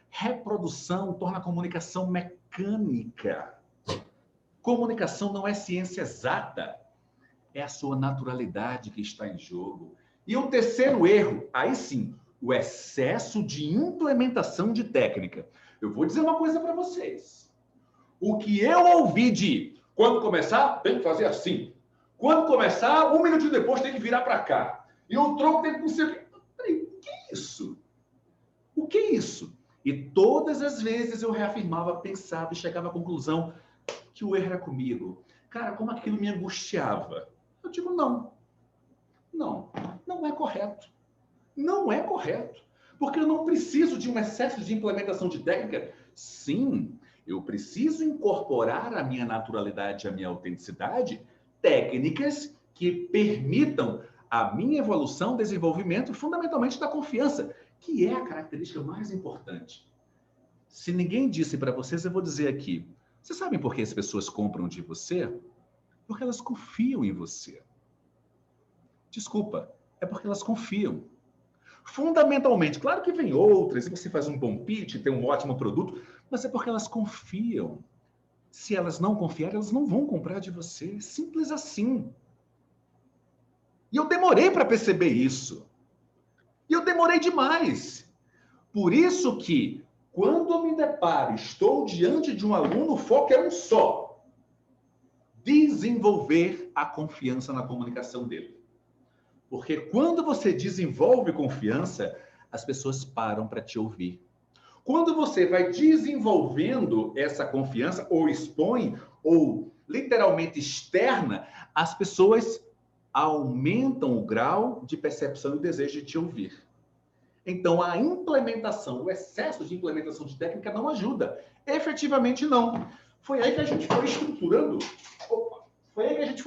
Reprodução torna a comunicação mecânica. Comunicação não é ciência exata. É a sua naturalidade que está em jogo. E o terceiro erro, aí sim, o excesso de implementação de técnica. Eu vou dizer uma coisa para vocês. O que eu ouvi de quando começar, tem que fazer assim. Quando começar, 1 minuto depois tem que virar para cá. E o tronco tem que não sei o quê. Peraí, o que é isso? O que é isso? E todas as vezes eu reafirmava, pensava e chegava à conclusão que o erro era comigo. Cara, como aquilo me angustiava. Eu digo, não é correto. Não é correto. Porque eu não preciso de um excesso de implementação de técnica. Sim, Eu preciso incorporar à minha naturalidade, à minha autenticidade, técnicas que permitam a minha evolução, desenvolvimento, fundamentalmente da confiança, que é a característica mais importante. Se ninguém disse para vocês, eu vou dizer aqui. Vocês sabem por que as pessoas compram de você? Porque elas confiam em você. Desculpa, é porque elas confiam. Fundamentalmente, claro que vem outras, e você faz um bom pitch, tem um ótimo produto, mas é porque elas confiam. Se elas não confiarem, elas não vão comprar de você. Simples assim. E eu demorei para perceber isso. E eu demorei demais. Por isso que, quando eu me deparo, estou diante de um aluno, o foco é um só. Desenvolver a confiança na comunicação dele. Porque quando você desenvolve confiança, as pessoas param para te ouvir. Quando você vai desenvolvendo essa confiança, ou expõe, ou literalmente externa, as pessoas aumentam o grau de percepção e desejo de te ouvir. Então, a implementação, o excesso de implementação de técnica não ajuda. Efetivamente, não. Foi aí que a gente foi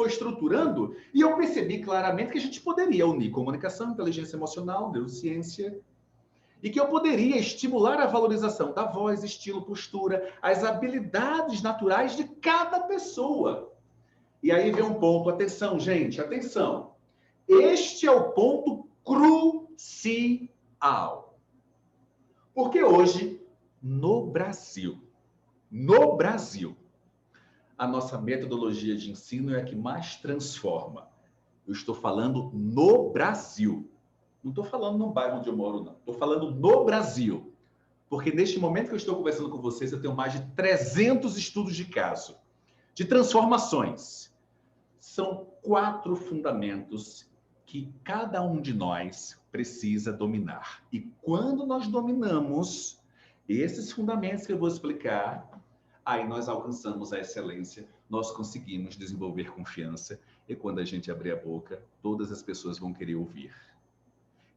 estruturando. E eu percebi claramente que a gente poderia unir comunicação, inteligência emocional, neurociência, e que eu poderia estimular a valorização da voz, estilo, postura, as habilidades naturais de cada pessoa. E aí vem um ponto, atenção, gente, atenção. Este é o ponto crucial. Porque hoje, no Brasil, a nossa metodologia de ensino é a que mais transforma. Eu estou falando no Brasil. Não estou falando no bairro onde eu moro, não. Estou falando no Brasil. Porque neste momento que eu estou conversando com vocês, eu tenho mais de 300 estudos de caso, de transformações. São 4 fundamentos que cada um de nós precisa dominar. E quando nós dominamos esses fundamentos que eu vou explicar, aí nós alcançamos a excelência, nós conseguimos desenvolver confiança, e quando a gente abrir a boca, todas as pessoas vão querer ouvir.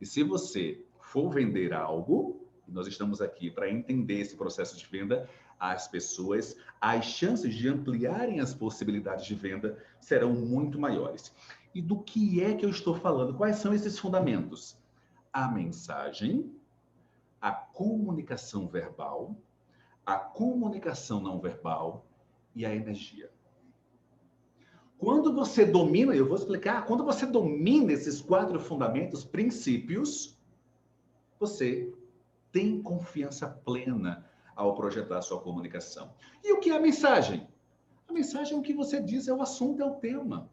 E se você for vender algo, nós estamos aqui para entender esse processo de venda, as pessoas, as chances de ampliarem as possibilidades de venda serão muito maiores. E do que é que eu estou falando? Quais são esses fundamentos? A mensagem, a comunicação verbal, a comunicação não verbal e a energia. Quando você domina, eu vou explicar, quando você domina esses 4 fundamentos, princípios, você tem confiança plena ao projetar a sua comunicação. E o que é a mensagem? A mensagem é o que você diz, é o assunto, é o tema.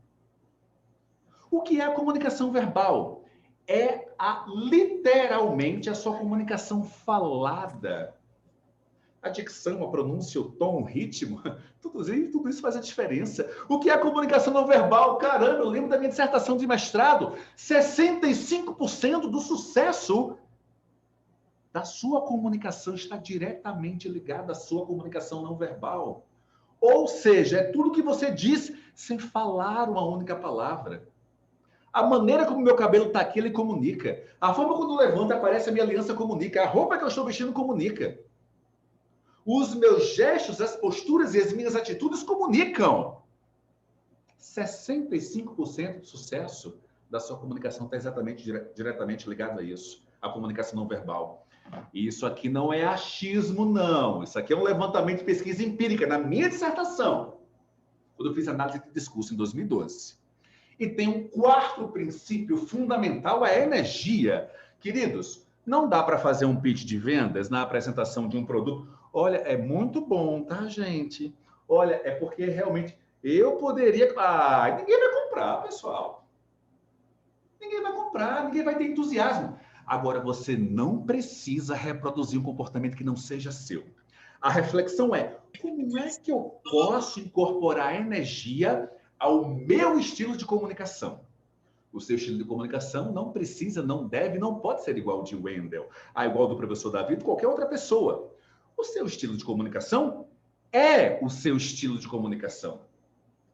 O que é a comunicação verbal? É literalmente a sua comunicação falada. A dicção, a pronúncia, o tom, o ritmo, tudo isso faz a diferença. O que é a comunicação não verbal? Caramba, eu lembro da minha dissertação de mestrado. 65% do sucesso da sua comunicação está diretamente ligado à sua comunicação não verbal. Ou seja, é tudo que você diz sem falar uma única palavra. A maneira como meu cabelo está aqui, ele comunica. A forma quando levanta, aparece a minha aliança, comunica. A roupa que eu estou vestindo, comunica. Os meus gestos, as posturas e as minhas atitudes comunicam. 65% do sucesso da sua comunicação está exatamente diretamente ligado a isso, a comunicação não verbal. E isso aqui não é achismo, não. Isso aqui é um levantamento de pesquisa empírica na minha dissertação, quando eu fiz análise de discurso em 2012. E tem um 4º princípio fundamental, a energia. Queridos, não dá para fazer um pitch de vendas na apresentação de um produto. Olha, é muito bom, tá, gente? Olha, é porque realmente eu poderia... ninguém vai comprar, pessoal. Ninguém vai comprar, ninguém vai ter entusiasmo. Agora, você não precisa reproduzir um comportamento que não seja seu. A reflexão é, como é que eu posso incorporar energia ao meu estilo de comunicação? O seu estilo de comunicação não precisa, não deve, não pode ser igual ao de Wendell, igual do professor Davi, de qualquer outra pessoa. O seu estilo de comunicação é o seu estilo de comunicação.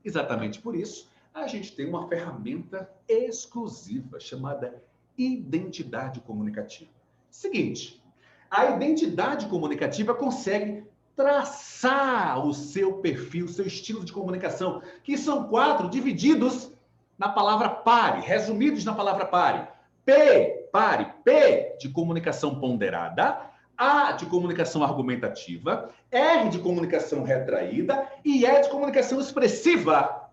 Exatamente por isso, a gente tem uma ferramenta exclusiva chamada identidade comunicativa. Seguinte, a identidade comunicativa consegue traçar o seu perfil, o seu estilo de comunicação, que são 4 divididos na palavra pare, resumidos na palavra pare. Pare, P de comunicação ponderada, A de comunicação argumentativa, R de comunicação retraída e E de comunicação expressiva.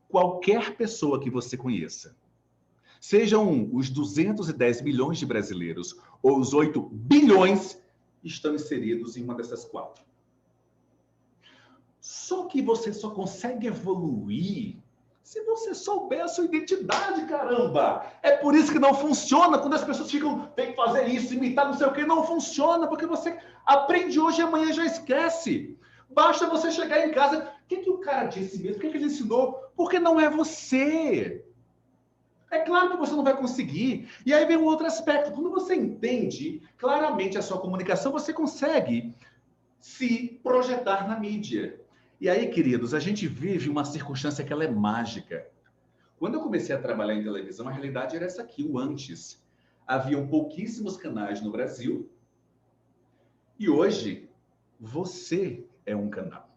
Qualquer pessoa que você conheça, sejam os 210 milhões de brasileiros ou os 8 bilhões, estão inseridos em uma dessas 4. Só que você só consegue evoluir se você souber a sua identidade, caramba! É por isso que não funciona quando as pessoas ficam, tem que fazer isso, imitar não sei o quê. Não funciona, porque você aprende hoje e amanhã já esquece. Basta você chegar em casa, o que o cara disse mesmo? O que ele ensinou? Porque não é você. É claro que você não vai conseguir. E aí vem um outro aspecto. Quando você entende claramente a sua comunicação, você consegue se projetar na mídia. E aí, queridos, a gente vive uma circunstância que ela é mágica. Quando eu comecei a trabalhar em televisão, a realidade era essa aqui, o antes. Haviam pouquíssimos canais no Brasil. E hoje, você é um canal.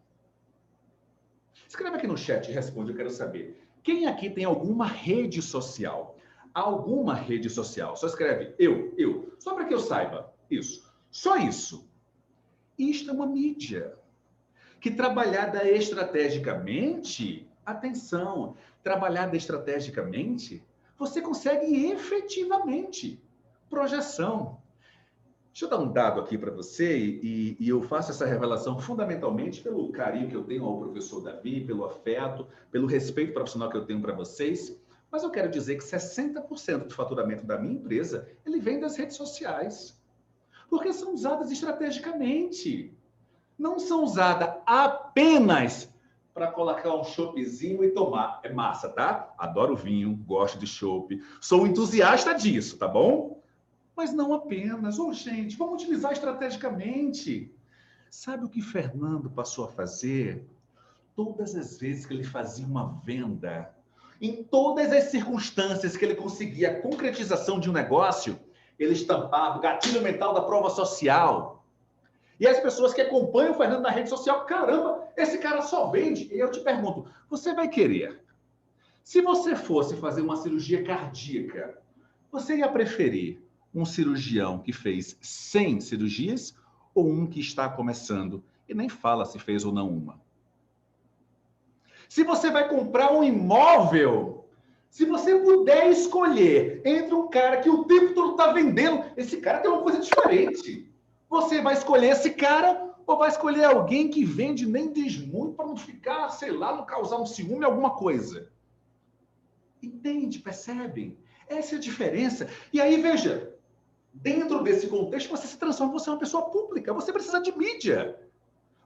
Escreve aqui no chat e responde, eu quero saber. Quem aqui tem alguma rede social? Alguma rede social? Só escreve eu. Só para que eu saiba. Isso. Só isso. Isto é uma mídia. Que trabalhada estrategicamente, atenção, trabalhada estrategicamente, você consegue efetivamente projeção. Deixa eu dar um dado aqui para você e eu faço essa revelação fundamentalmente pelo carinho que eu tenho ao professor Davi, pelo afeto, pelo respeito profissional que eu tenho para vocês, mas eu quero dizer que 60% do faturamento da minha empresa, ele vem das redes sociais, porque são usadas estrategicamente. Não são usadas apenas para colocar um choppzinho e tomar. É massa, tá? Adoro vinho, gosto de chopp. Sou entusiasta disso, tá bom? Mas não apenas. Gente, vamos utilizar estrategicamente. Sabe o que Fernando passou a fazer? Todas as vezes que ele fazia uma venda, em todas as circunstâncias que ele conseguia a concretização de um negócio, ele estampava o gatilho mental da prova social. E as pessoas que acompanham o Fernando na rede social, caramba, esse cara só vende. E eu te pergunto, você vai querer? Se você fosse fazer uma cirurgia cardíaca, você ia preferir um cirurgião que fez 100 cirurgias ou um que está começando e nem fala se fez ou não uma? Se você vai comprar um imóvel, se você puder escolher entre um cara que o tempo todo está vendendo, esse cara tem uma coisa diferente. Você vai escolher esse cara ou vai escolher alguém que vende nem diz muito para não ficar, sei lá, não causar um ciúme, alguma coisa? Entende? Percebem? Essa é a diferença. E aí, veja, dentro desse contexto, você se transforma, você é uma pessoa pública, você precisa de mídia.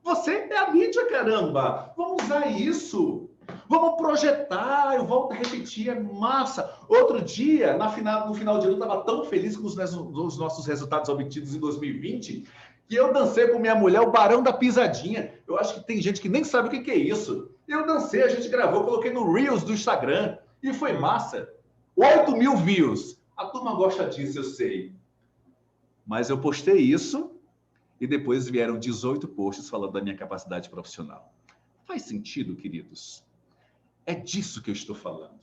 Você é a mídia, caramba! Vamos usar isso. Vamos projetar, eu volto a repetir, é massa. Outro dia, no final de ano, eu estava tão feliz com os nossos resultados obtidos em 2020, que eu dancei com minha mulher o Barão da Pisadinha. Eu acho que tem gente que nem sabe o que é isso. Eu dancei, a gente gravou, coloquei no Reels do Instagram, e foi massa. 8.000 views. A turma gosta disso, eu sei. Mas eu postei isso, e depois vieram 18 posts falando da minha capacidade profissional. Faz sentido, queridos? É disso que eu estou falando.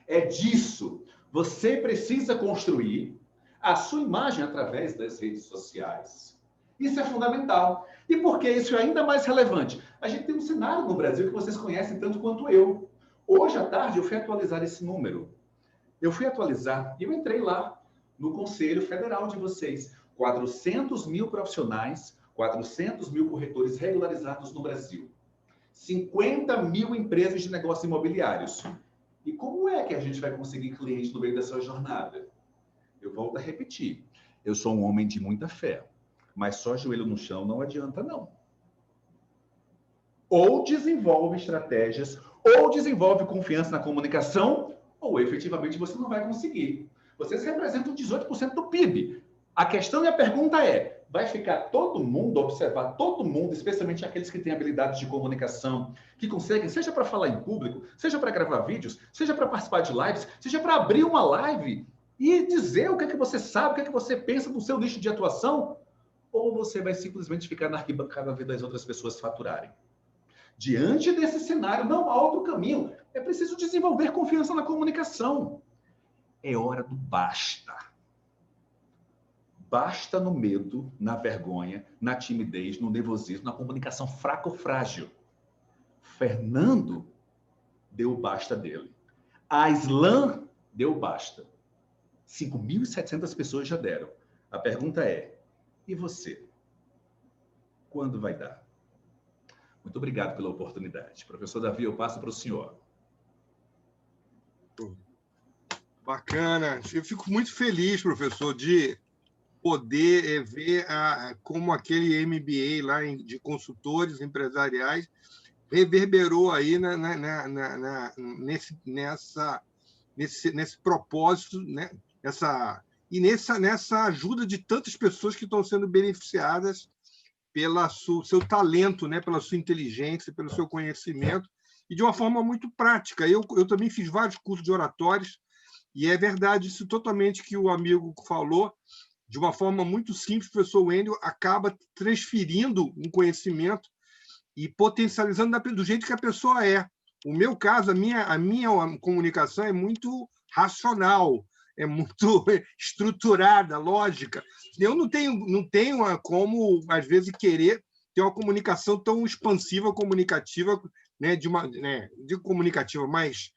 É disso. Você precisa construir a sua imagem através das redes sociais. Isso é fundamental. E por que isso é ainda mais relevante? A gente tem um cenário no Brasil que vocês conhecem tanto quanto eu. Hoje à tarde eu fui atualizar esse número. Eu fui atualizar e eu entrei lá no Conselho Federal de vocês. 400 mil profissionais, 400 mil corretores regularizados no Brasil. 50 mil empresas de negócios imobiliários. E como é que a gente vai conseguir cliente no meio dessa jornada? Eu volto a repetir. Eu sou um homem de muita fé, mas só joelho no chão não adianta, não. Ou desenvolve estratégias, ou desenvolve confiança na comunicação, ou efetivamente você não vai conseguir. Vocês representam 18% do PIB. A questão e a pergunta é, vai ficar todo mundo, observar todo mundo, especialmente aqueles que têm habilidades de comunicação, que conseguem, seja para falar em público, seja para gravar vídeos, seja para participar de lives, seja para abrir uma live e dizer o que é que você sabe, o que é que você pensa no seu nicho de atuação? ou você vai simplesmente ficar na arquibancada vendo as outras pessoas faturarem? Diante desse cenário, não há outro caminho. É preciso desenvolver confiança na comunicação. É hora do basta. Basta no medo, na vergonha, na timidez, no nervosismo, na comunicação fraca ou frágil. Fernando deu o basta dele. Aslan deu o basta. 5.700 pessoas já deram. A pergunta é, e você? Quando vai dar? Muito obrigado pela oportunidade. Professor Davi, eu passo para o senhor. Bacana. Eu fico muito feliz, professor, de poder ver como aquele MBA lá de consultores empresariais reverberou aí nesse propósito, né? Nessa ajuda de tantas pessoas que estão sendo beneficiadas pelo seu talento, né? Pela sua inteligência, pelo seu conhecimento, e de uma forma muito prática. Eu também fiz vários cursos de oratórios, e é verdade isso totalmente que o amigo falou. De uma forma muito simples, o professor Wendel acaba transferindo um conhecimento e potencializando do jeito que a pessoa é. O meu caso, a minha comunicação é muito racional, é muito estruturada, lógica. Eu não tenho como, às vezes, querer ter uma comunicação tão expansiva, comunicativa, né, de comunicativa mais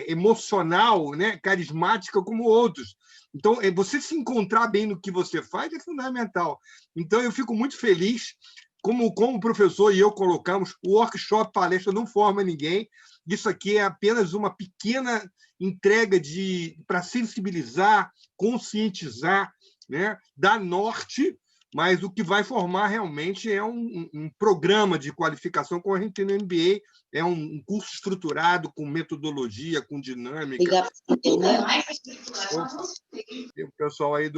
emocional, né, carismática, como outros. Então, você se encontrar bem no que você faz é fundamental. Então, eu fico muito feliz, como o professor e eu colocamos, o workshop palestra não forma ninguém. Isso aqui é apenas uma pequena entrega para sensibilizar, conscientizar, né, dar norte, mas o que vai formar realmente é um programa de qualificação, como a gente tem no MBA, é um curso estruturado, com metodologia, com dinâmica. Tem o pessoal aí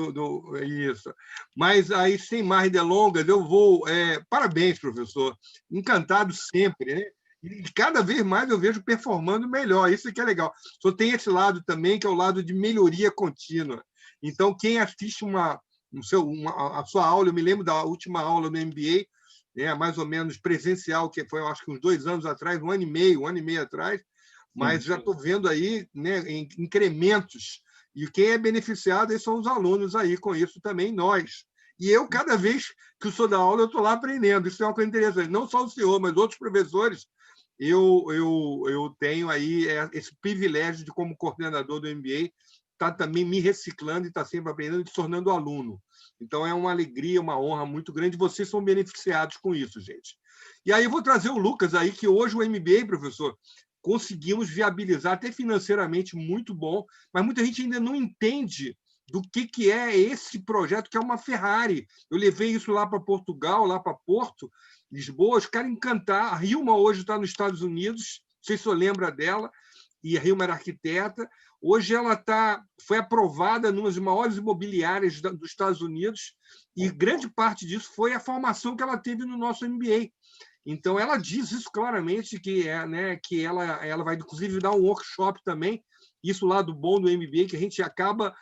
Isso. Mas aí, sem mais delongas, eu vou... Parabéns, professor. Encantado sempre, né? E cada vez mais eu vejo performando melhor. Isso que é legal. Só tem esse lado também, que é o lado de melhoria contínua. Então, quem assiste a sua aula, eu me lembro da última aula no MBA, né, mais ou menos presencial, que foi, eu acho que uns 2 anos atrás, um ano e meio atrás, mas já estou vendo aí, né, incrementos. E quem é beneficiado são os alunos aí com isso também, nós. E eu, cada vez que eu sou da aula, eu estou lá aprendendo. Isso é uma coisa interessante. Não só o senhor, mas outros professores, eu tenho aí esse privilégio de, como coordenador do MBA, estar também me reciclando e estar sempre aprendendo e se tornando aluno. Então, é uma alegria, uma honra muito grande. Vocês são beneficiados com isso, gente. E aí eu vou trazer o Lucas aí, que hoje o MBA, professor, conseguimos viabilizar até financeiramente muito bom, mas muita gente ainda não entende do que é esse projeto, que é uma Ferrari. Eu levei isso lá para Portugal, lá para Porto, Lisboa, os caras encantaram. A Hilma hoje está nos Estados Unidos, não sei se você lembra dela, e a Hilma era arquiteta. Hoje ela foi aprovada numa das maiores imobiliárias dos Estados Unidos, e grande parte disso foi a formação que ela teve no nosso MBA. Então, ela diz isso claramente, que ela vai, inclusive, dar um workshop também, isso lá do bom do MBA, que a gente acaba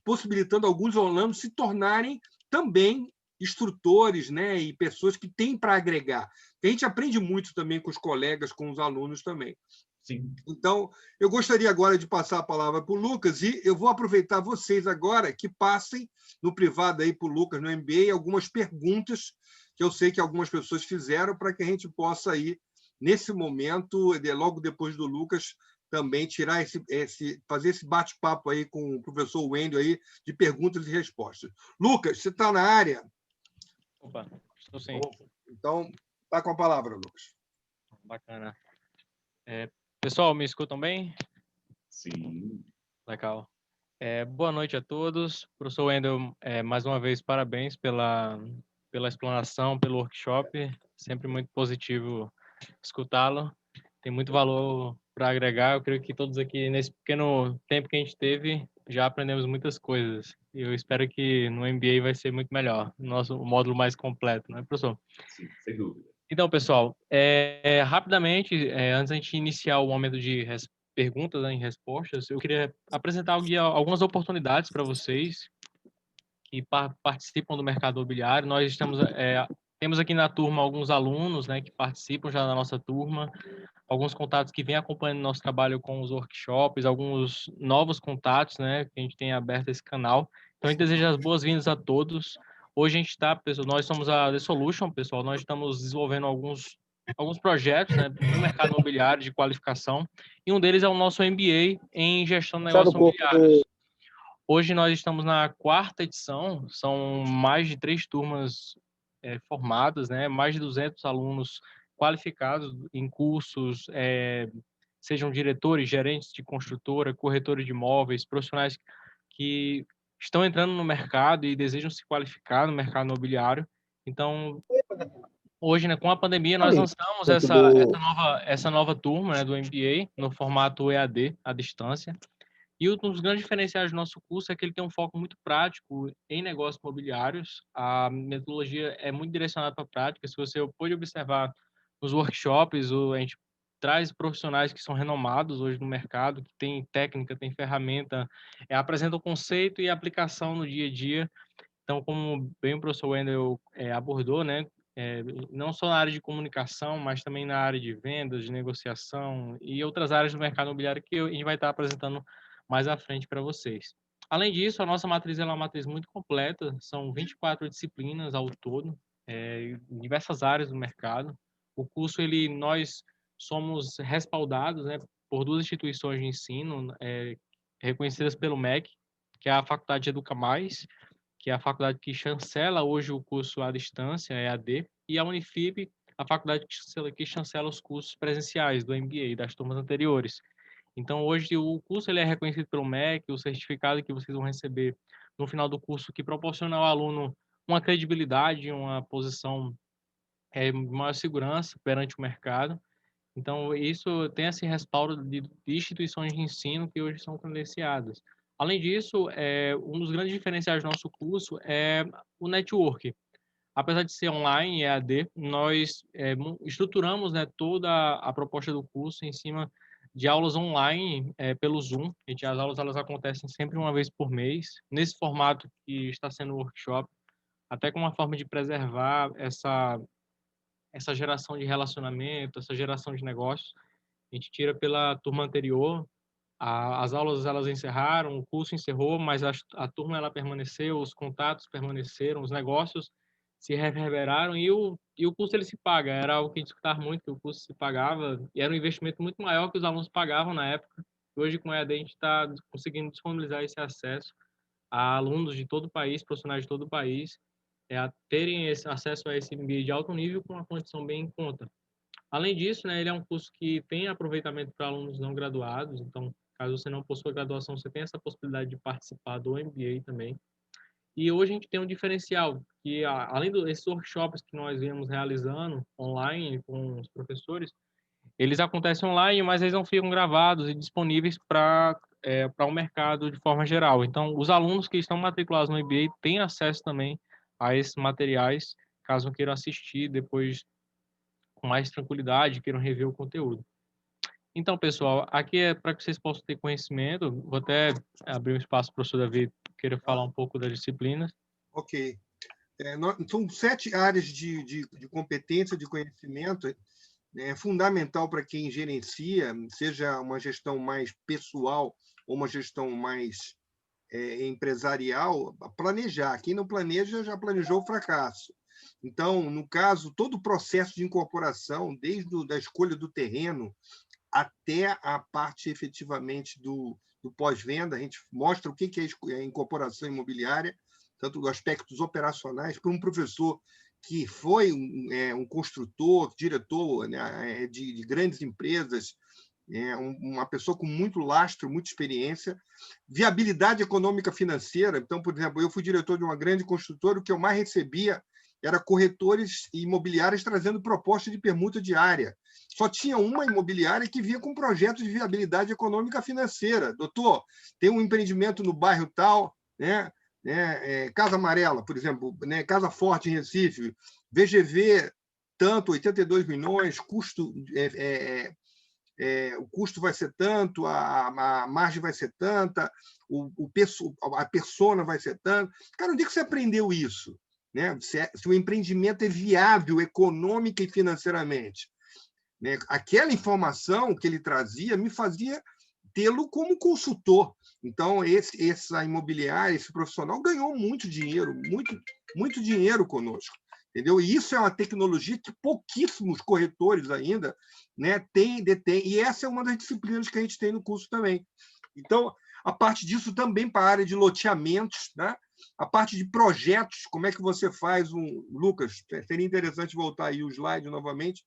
possibilitando alguns alunos se tornarem também instrutores, né, e pessoas que têm para agregar. A gente aprende muito também com os colegas, com os alunos também. Sim. Então, eu gostaria agora de passar a palavra para o Lucas, e eu vou aproveitar vocês agora que passem no privado aí para o Lucas, no MBA, algumas perguntas que eu sei que algumas pessoas fizeram, para que a gente possa aí, nesse momento, logo depois do Lucas, também tirar fazer esse bate-papo aí com o professor Wendel aí, de perguntas e respostas. Lucas, você está na área? Opa, estou sim. Então, está com a palavra, Lucas. Bacana. Pessoal, me escutam bem? Sim. Legal. Boa noite a todos. Professor Wendel, mais uma vez, parabéns pela explanação, pelo workshop. Sempre muito positivo escutá-lo. Tem muito valor para agregar. Eu creio que todos aqui, nesse pequeno tempo que a gente teve, já aprendemos muitas coisas. E eu espero que no MBA vai ser muito melhor, o módulo mais completo, né, professor? Sim, sem dúvida. Então, pessoal, rapidamente, antes da gente iniciar o momento de perguntas, né, e respostas, eu queria apresentar algumas oportunidades para vocês que participam do mercado imobiliário. Nós temos aqui na turma alguns alunos, né, que participam já da nossa turma, alguns contatos que vêm acompanhando nosso trabalho com os workshops, alguns novos contatos, né, que a gente tem aberto esse canal. Então, a gente deseja as boas-vindas a todos. Hoje a gente está, pessoal, nós somos a The Solution, pessoal, nós estamos desenvolvendo alguns projetos, né, no mercado imobiliário de qualificação, e um deles é o nosso MBA em Gestão de Negócios Imobiliários. Hoje nós estamos na 4ª edição, são mais de 3 turmas formadas, né, mais de 200 alunos qualificados em cursos, sejam diretores, gerentes de construtora, corretores de imóveis, profissionais que estão entrando no mercado e desejam se qualificar no mercado imobiliário. Então, hoje, né, com a pandemia, nós lançamos essa nova turma, né, do MBA no formato EAD, à distância. E um dos grandes diferenciais do nosso curso é que ele tem um foco muito prático em negócios imobiliários. A metodologia é muito direcionada para a prática. Se você pode observar nos workshops, a gente traz profissionais que são renomados hoje no mercado, que tem técnica, tem ferramenta, apresenta o conceito e a aplicação no dia a dia. Então, como bem o professor Wendel abordou, né, não só na área de comunicação, mas também na área de vendas, de negociação e outras áreas do mercado imobiliário que a gente vai estar apresentando mais à frente para vocês. Além disso, a nossa matriz é uma matriz muito completa, são 24 disciplinas ao todo, em diversas áreas do mercado. O curso, nós somos respaldados, né, por 2 instituições de ensino reconhecidas pelo MEC, que é a Faculdade Educa Mais, que é a faculdade que chancela hoje o curso à distância, EAD, e a Unifib, a faculdade que chancela os cursos presenciais do MBA, das turmas anteriores. Então, hoje, o curso ele é reconhecido pelo MEC, o certificado que vocês vão receber no final do curso, que proporciona ao aluno uma credibilidade, uma posição de maior segurança perante o mercado. Então, isso tem esse respaldo de instituições de ensino que hoje são credenciadas. Além disso, um dos grandes diferenciais do nosso curso é o network. Apesar de ser online, EAD, nós estruturamos, né, toda a proposta do curso em cima de aulas online pelo Zoom. As aulas elas acontecem sempre uma vez por mês, nesse formato que está sendo o workshop, até com uma forma de preservar essa geração de relacionamento, essa geração de negócios. A gente tira pela turma anterior, as aulas elas encerraram, o curso encerrou, mas a turma ela permaneceu, os contatos permaneceram, os negócios se reverberaram e o curso ele se paga. Era algo que a gente escutava muito, que o curso se pagava e era um investimento muito maior que os alunos pagavam na época. Hoje, com a EAD, a gente está conseguindo disponibilizar esse acesso a alunos de todo o país, profissionais de todo o país, a terem esse acesso a esse MBA de alto nível com uma condição bem em conta. Além disso, né, ele é um curso que tem aproveitamento para alunos não graduados, então, caso você não possua graduação, você tem essa possibilidade de participar do MBA também. E hoje a gente tem um diferencial, que além desses workshops que nós viemos realizando online com os professores, eles acontecem online, mas eles não ficam gravados e disponíveis para o mercado de forma geral. Então, os alunos que estão matriculados no MBA têm acesso também a esses materiais, caso queiram assistir depois com mais tranquilidade, queiram rever o conteúdo. Então, pessoal, aqui é para que vocês possam ter conhecimento. Vou até abrir um espaço para o professor Davi queira falar um pouco das disciplinas. Ok. São 7 áreas de competência, de conhecimento. É fundamental para quem gerencia, seja uma gestão mais pessoal ou uma gestão mais empresarial, planejar. Quem não planeja já planejou o fracasso. Então, no caso, todo o processo de incorporação, desde a escolha do terreno até a parte efetivamente do pós-venda, a gente mostra o que é a incorporação imobiliária, tanto dos aspectos operacionais, para um professor que foi um construtor, diretor, né, de grandes empresas, uma pessoa com muito lastro, muita experiência, viabilidade econômica financeira. Então, por exemplo, eu fui diretor de uma grande construtora, o que eu mais recebia era corretores imobiliários trazendo proposta de permuta diária. Só tinha uma imobiliária que vinha com projetos de viabilidade econômica financeira. Doutor, tem um empreendimento no bairro tal, né? Casa Amarela, por exemplo, né? Casa Forte em Recife, VGV, tanto, 82 milhões, custo o custo vai ser tanto, a margem vai ser tanta, a persona vai ser tanto. Cara, onde é que você aprendeu isso? Né? Se o empreendimento é viável econômica e financeiramente. Né? Aquela informação que ele trazia me fazia tê-lo como consultor. Então, essa imobiliária, esse profissional ganhou muito dinheiro, muito dinheiro conosco. Entendeu? E isso é uma tecnologia que pouquíssimos corretores ainda, né, detêm. E essa é uma das disciplinas que a gente tem no curso também. Então, a parte disso também para a área de loteamentos, né? A parte de projetos, como é que você faz Lucas, seria interessante voltar aí o slide novamente.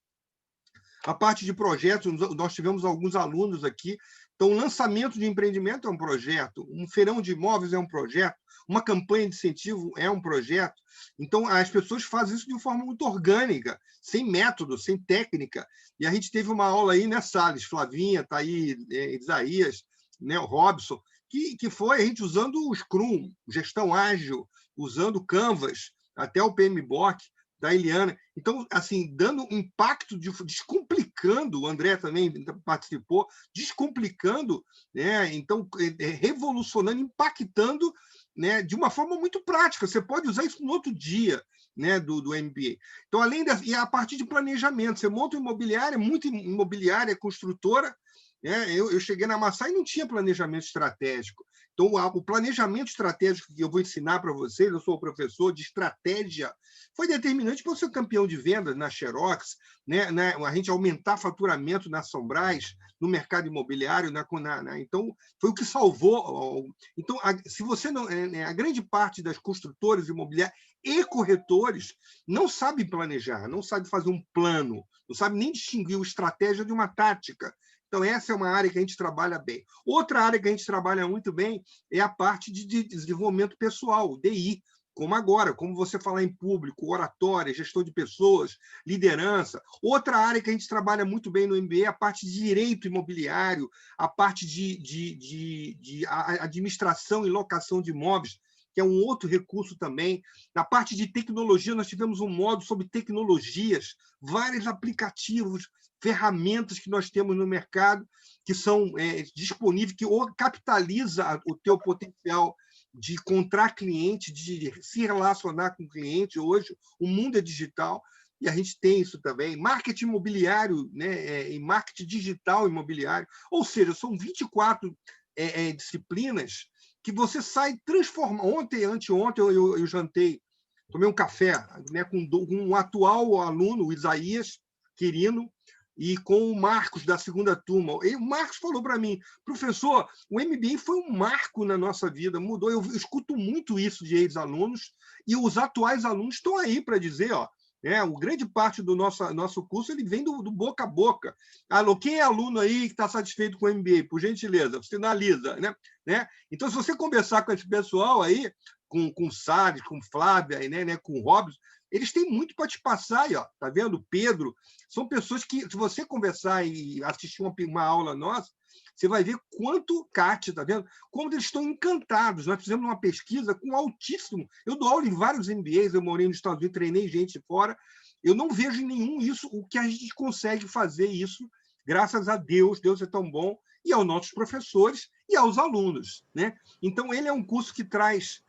A parte de projetos, nós tivemos alguns alunos aqui. Então, o lançamento de empreendimento é um projeto, um feirão de imóveis é um projeto, uma campanha de incentivo é um projeto. Então, as pessoas fazem isso de forma muito orgânica, sem método, sem técnica. E a gente teve uma aula aí, né, Salles? Flavinha, está aí, Isaías, né, o Robson, que foi a gente usando o Scrum, gestão ágil, usando o Canvas, até o PMBOK, da Eliana. Então, assim, dando impacto, descomplicando, o André também participou, descomplicando, né? Então, revolucionando, impactando, né? De uma forma muito prática. Você pode usar isso no outro dia, né? do MBA. Então, e a partir de planejamento, você monta uma imobiliária, muito imobiliária, construtora, né? Eu cheguei na Massai e não tinha planejamento estratégico. Então, o planejamento estratégico que eu vou ensinar para vocês, eu sou o professor de estratégia, foi determinante para eu ser campeão de vendas na Xerox, né? A gente aumentar faturamento na Sombras, no mercado imobiliário, então, foi o que salvou. Então, se você não. A grande parte das construtoras imobiliárias e corretores não sabe planejar, não sabe fazer um plano, não sabe nem distinguir uma estratégia de uma tática. Então, essa é uma área que a gente trabalha bem. Outra área que a gente trabalha muito bem é a parte de desenvolvimento pessoal, DI, como agora, como você falar em público, oratória, gestão de pessoas, liderança. Outra área que a gente trabalha muito bem no MBA é a parte de direito imobiliário, a parte de administração e locação de imóveis, que é um outro recurso também. Na parte de tecnologia, nós tivemos um módulo sobre tecnologias, vários aplicativos, ferramentas que nós temos no mercado que são disponíveis, que capitaliza o teu potencial de encontrar cliente, de se relacionar com o cliente. Hoje, o mundo é digital e a gente tem isso também. Marketing imobiliário, né, e marketing digital imobiliário. Ou seja, são 24 disciplinas que você sai transformando. Anteontem, eu jantei, tomei um café, né, com um atual aluno, o Isaías Quirino, e com o Marcos, da segunda turma. E o Marcos falou para mim, professor, o MBA foi um marco na nossa vida, mudou. Eu escuto muito isso de ex-alunos, e os atuais alunos estão aí para dizer, ó, o grande parte do nosso curso ele vem do boca a boca. Alô, quem é aluno aí que está satisfeito com o MBA? Por gentileza, sinaliza. Né? Então, se você conversar com esse pessoal aí, com o Salles, com o Flávia, né, com o Robson, eles têm muito para te passar aí, ó. Tá vendo? Pedro, são pessoas que, se você conversar e assistir uma aula nossa, você vai ver quanto Kátia, tá vendo? Como eles estão encantados. Nós fizemos uma pesquisa com altíssimo. Eu dou aula em vários MBAs, eu morei nos Estados Unidos, treinei gente fora. Eu não vejo em nenhum isso, o que a gente consegue fazer isso, graças a Deus, Deus é tão bom, e aos nossos professores e aos alunos, né? Então, ele é um curso que traz.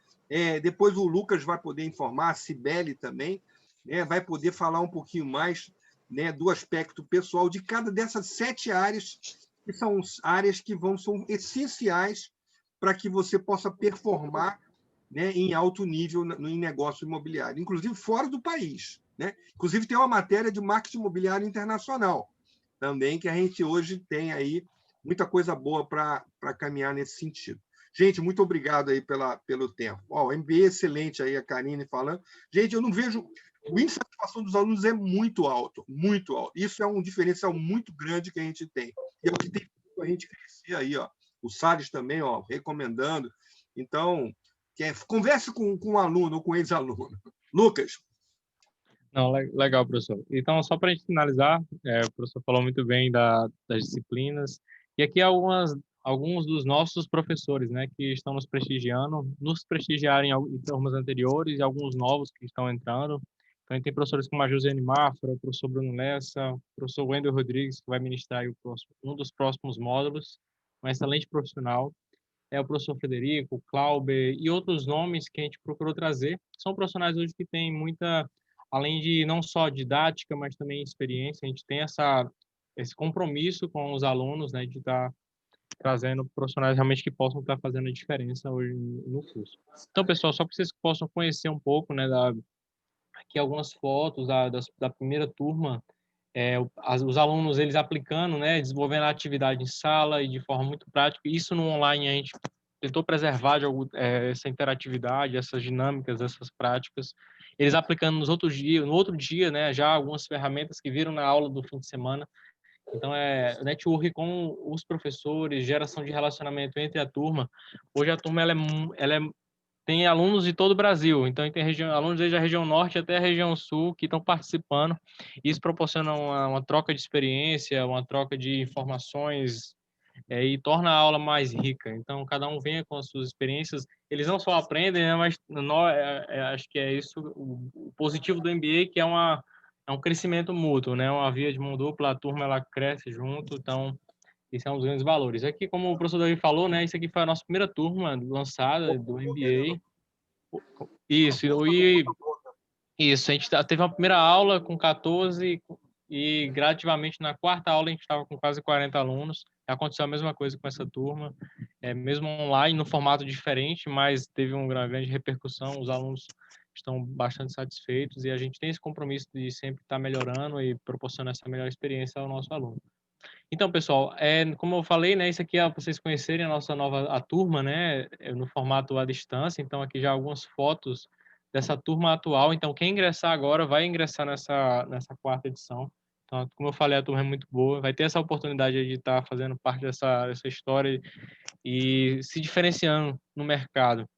Depois o Lucas vai poder informar, a Cibele também, né, vai poder falar um pouquinho mais, né, do aspecto pessoal de cada dessas 7 áreas, que são áreas que são essenciais para que você possa performar, né, em alto nível em negócio imobiliário, inclusive fora do país. Né? Inclusive, tem uma matéria de marketing imobiliário internacional também, que a gente hoje tem aí muita coisa boa para caminhar nesse sentido. Gente, muito obrigado aí pelo tempo. O MBA excelente aí, a Karine falando. Gente, eu não vejo... O índice de satisfação dos alunos é muito alto, muito alto. Isso é um diferencial muito grande que a gente tem. E é o que tem feito a gente crescer aí, ó. O Salles também, ó, recomendando. Então, converse com um aluno ou com ex-aluno. Lucas. Não, legal, professor. Então, só para a gente finalizar, o professor falou muito bem das disciplinas. E aqui alguns dos nossos professores, né, que estão nos prestigiando, nos prestigiaram em turmas anteriores e alguns novos que estão entrando. Então, a gente tem professores como a Josiane Mafra, o professor Bruno Lessa, o professor Wendel Rodrigues, que vai ministrar aí um dos próximos módulos, um excelente profissional. O professor Frederico, o Clauber e outros nomes que a gente procurou trazer. São profissionais hoje que têm muita, além de não só didática, mas também experiência. A gente tem esse compromisso com os alunos, né, de estar trazendo profissionais realmente que possam estar fazendo a diferença hoje no curso. Então, pessoal, só para vocês possam conhecer um pouco, né, aqui algumas fotos da primeira turma, os alunos eles aplicando, né, desenvolvendo a atividade em sala e de forma muito prática. Isso no online a gente tentou preservar essa interatividade, essas dinâmicas, essas práticas. Eles aplicando no outro dia, né, já algumas ferramentas que viram na aula do fim de semana. Então, network com os professores, geração de relacionamento entre a turma. Hoje a turma tem alunos de todo o Brasil, então tem alunos desde a região norte até a região sul que estão participando. Isso proporciona uma troca de experiência, uma troca de informações e torna a aula mais rica. Então, cada um vem com as suas experiências. Eles não só aprendem, né, mas acho que é isso o positivo do MBA, que é um crescimento mútuo, né? Uma via de mão dupla, a turma ela cresce junto, então isso é um dos grandes valores. Aqui, como o professor Davi falou, né, isso aqui foi a nossa primeira turma lançada do MBA. Isso, isso, a gente teve uma primeira aula com 14 e gradativamente na quarta aula a gente estava com quase 40 alunos. Aconteceu a mesma coisa com essa turma, mesmo online, no formato diferente, mas teve uma grande repercussão, os alunos estão bastante satisfeitos e a gente tem esse compromisso de sempre estar melhorando e proporcionar essa melhor experiência ao nosso aluno. Então, pessoal, como eu falei, né, isso aqui é para vocês conhecerem a turma, né, no formato à distância. Então, aqui já algumas fotos dessa turma atual. Então, quem ingressar agora vai ingressar nessa quarta edição. Então, como eu falei, a turma é muito boa. Vai ter essa oportunidade de estar fazendo parte dessa história e se diferenciando no mercado.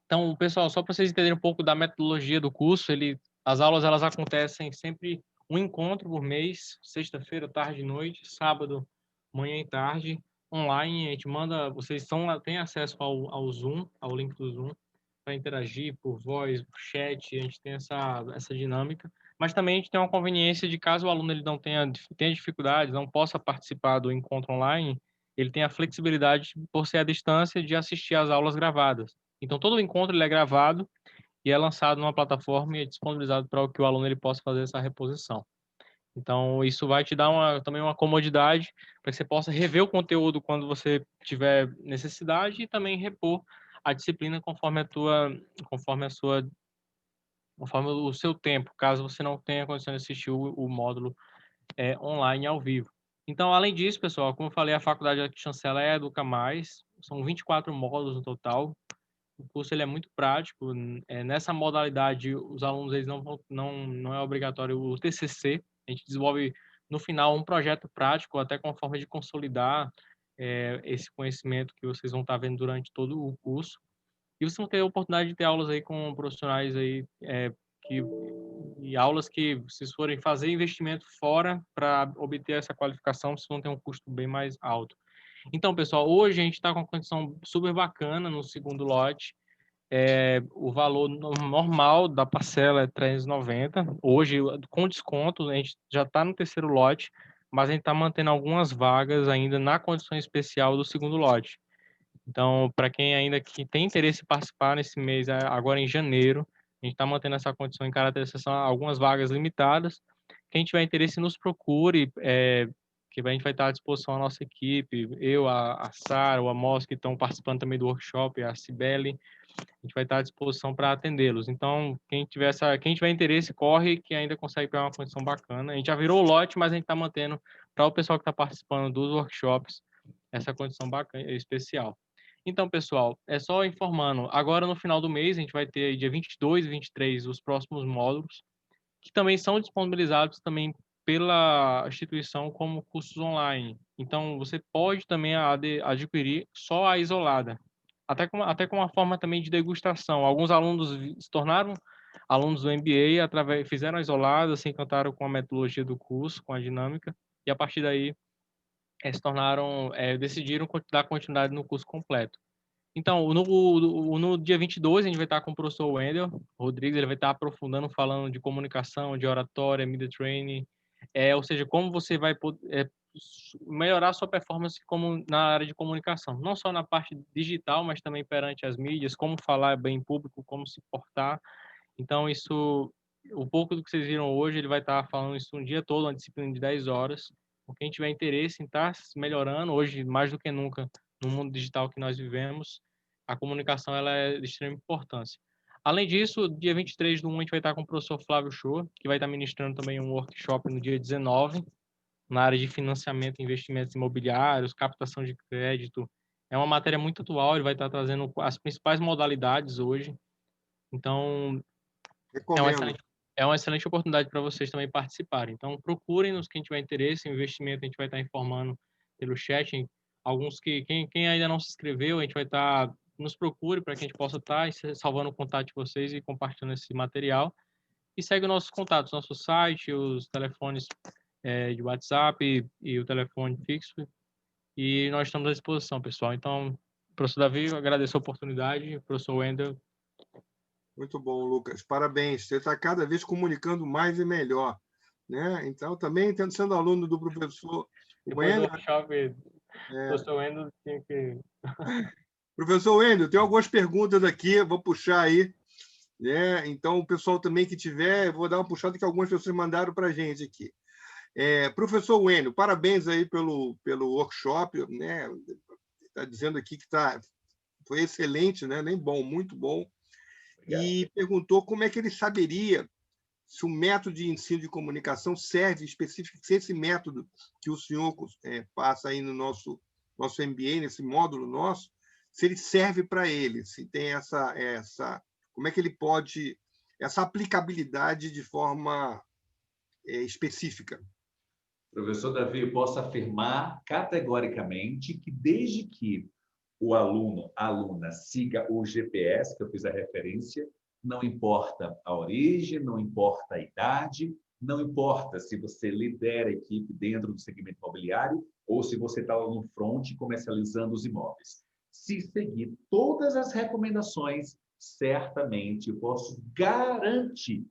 Então, pessoal, só para vocês entenderem um pouco da metodologia do curso, as aulas elas acontecem sempre um encontro por mês, sexta-feira, tarde e noite, sábado, manhã e tarde, online. A gente vocês têm acesso ao Zoom, ao link do Zoom, para interagir por voz, por chat, a gente tem essa dinâmica. Mas também a gente tem uma conveniência de caso o aluno ele não tenha dificuldades, não possa participar do encontro online, ele tem a flexibilidade, por ser à distância, de assistir às aulas gravadas. Então, todo o encontro ele é gravado e é lançado numa plataforma e é disponibilizado para que o aluno ele possa fazer essa reposição. Então, isso vai te dar também uma comodidade para que você possa rever o conteúdo quando você tiver necessidade e também repor a disciplina conforme o seu tempo, caso você não tenha condição de assistir o módulo online ao vivo. Então, além disso, pessoal, como eu falei, a faculdade que chancela é a Educa Mais, são 24 módulos no total. O curso ele é muito prático. Nessa modalidade, os alunos eles não é obrigatório o TCC. A gente desenvolve no final um projeto prático, até com a forma de consolidar esse conhecimento que vocês vão estar vendo durante todo o curso. E vocês vão ter a oportunidade de ter aulas aí com profissionais aí e aulas que vocês forem fazer investimento fora para obter essa qualificação, vocês vão ter um custo bem mais alto. Então, pessoal, hoje a gente está com uma condição super bacana no segundo lote. O valor normal da parcela é 390. Hoje, com desconto, a gente já está no terceiro lote, mas a gente está mantendo algumas vagas ainda na condição especial do segundo lote. Então, para quem ainda que tem interesse em participar nesse mês, agora em janeiro, a gente está mantendo essa condição em caráter de exceção, algumas vagas limitadas. Quem tiver interesse, nos procure, que a gente vai estar à disposição a nossa equipe, eu, a Sara, o Amos, que estão participando também do workshop, a Cibele, a gente vai estar à disposição para atendê-los. Então, quem tiver interesse, corre, que ainda consegue pegar uma condição bacana. A gente já virou o lote, mas a gente está mantendo para o pessoal que está participando dos workshops essa condição bacana, especial. Então, pessoal, só informando, agora no final do mês, a gente vai ter dia 22 e 23 os próximos módulos, que também são disponibilizados também pela instituição como cursos online. Então, você pode também adquirir só a isolada, até com uma forma também de degustação. Alguns alunos se tornaram alunos do MBA, fizeram a isolada, se encantaram com a metodologia do curso, com a dinâmica, e a partir daí decidiram dar continuidade no curso completo. Então, no dia 22, a gente vai estar com o professor Wendel Rodrigues, ele vai estar aprofundando, falando de comunicação, de oratória, media training, ou seja, como você vai melhorar a sua performance como na área de comunicação, não só na parte digital, mas também perante as mídias, como falar bem em público, como se portar. Então, o pouco do que vocês viram hoje, ele vai estar falando isso um dia todo, uma disciplina de 10 horas. Por quem tiver interesse em estar se melhorando, hoje, mais do que nunca, no mundo digital que nós vivemos, a comunicação ela é de extrema importância. Além disso, dia 23/1, a gente vai estar com o professor Flávio Shoa, que vai estar ministrando também um workshop no dia 19, na área de financiamento e investimentos imobiliários, captação de crédito. É uma matéria muito atual, ele vai estar trazendo as principais modalidades hoje. Então, Recomendo. é uma excelente oportunidade para vocês também participarem. Então, procurem-nos, quem tiver interesse em investimento, a gente vai estar informando pelo chat. Alguns quem ainda não se inscreveu, a gente vai estar, nos procure para que a gente possa estar salvando o contato de vocês e compartilhando esse material. E segue os nossos contatos, nosso site, os telefones de WhatsApp e o telefone fixo. E nós estamos à disposição, pessoal. Então, professor Davi, eu agradeço a oportunidade. Professor Wendel. Muito bom, Lucas. Parabéns. Você está cada vez comunicando mais e melhor, né? Então, também sendo aluno do professor Depois do Wendel. workshop, professor Wendel tinha que... Professor Wendel, tem algumas perguntas aqui, vou puxar aí, né? Então, o pessoal também que tiver, vou dar uma puxada que algumas pessoas mandaram para a gente aqui. Professor Wendel, parabéns aí pelo workshop, né? Está dizendo aqui que foi excelente, né? Nem bom, muito bom. Obrigado. E perguntou como é que ele saberia se o método de ensino de comunicação serve especificamente, se esse método que o senhor passa aí no nosso MBA, nesse módulo nosso, se ele serve para ele, se tem como é que ele pode, essa aplicabilidade de forma específica. Professor Davi, eu posso afirmar categoricamente que desde que o aluno, a aluna, siga o GPS, que eu fiz a referência, não importa a origem, não importa a idade, não importa se você lidera a equipe dentro do segmento imobiliário ou se você está lá no front comercializando os imóveis. Se seguir todas as recomendações, certamente eu posso garantir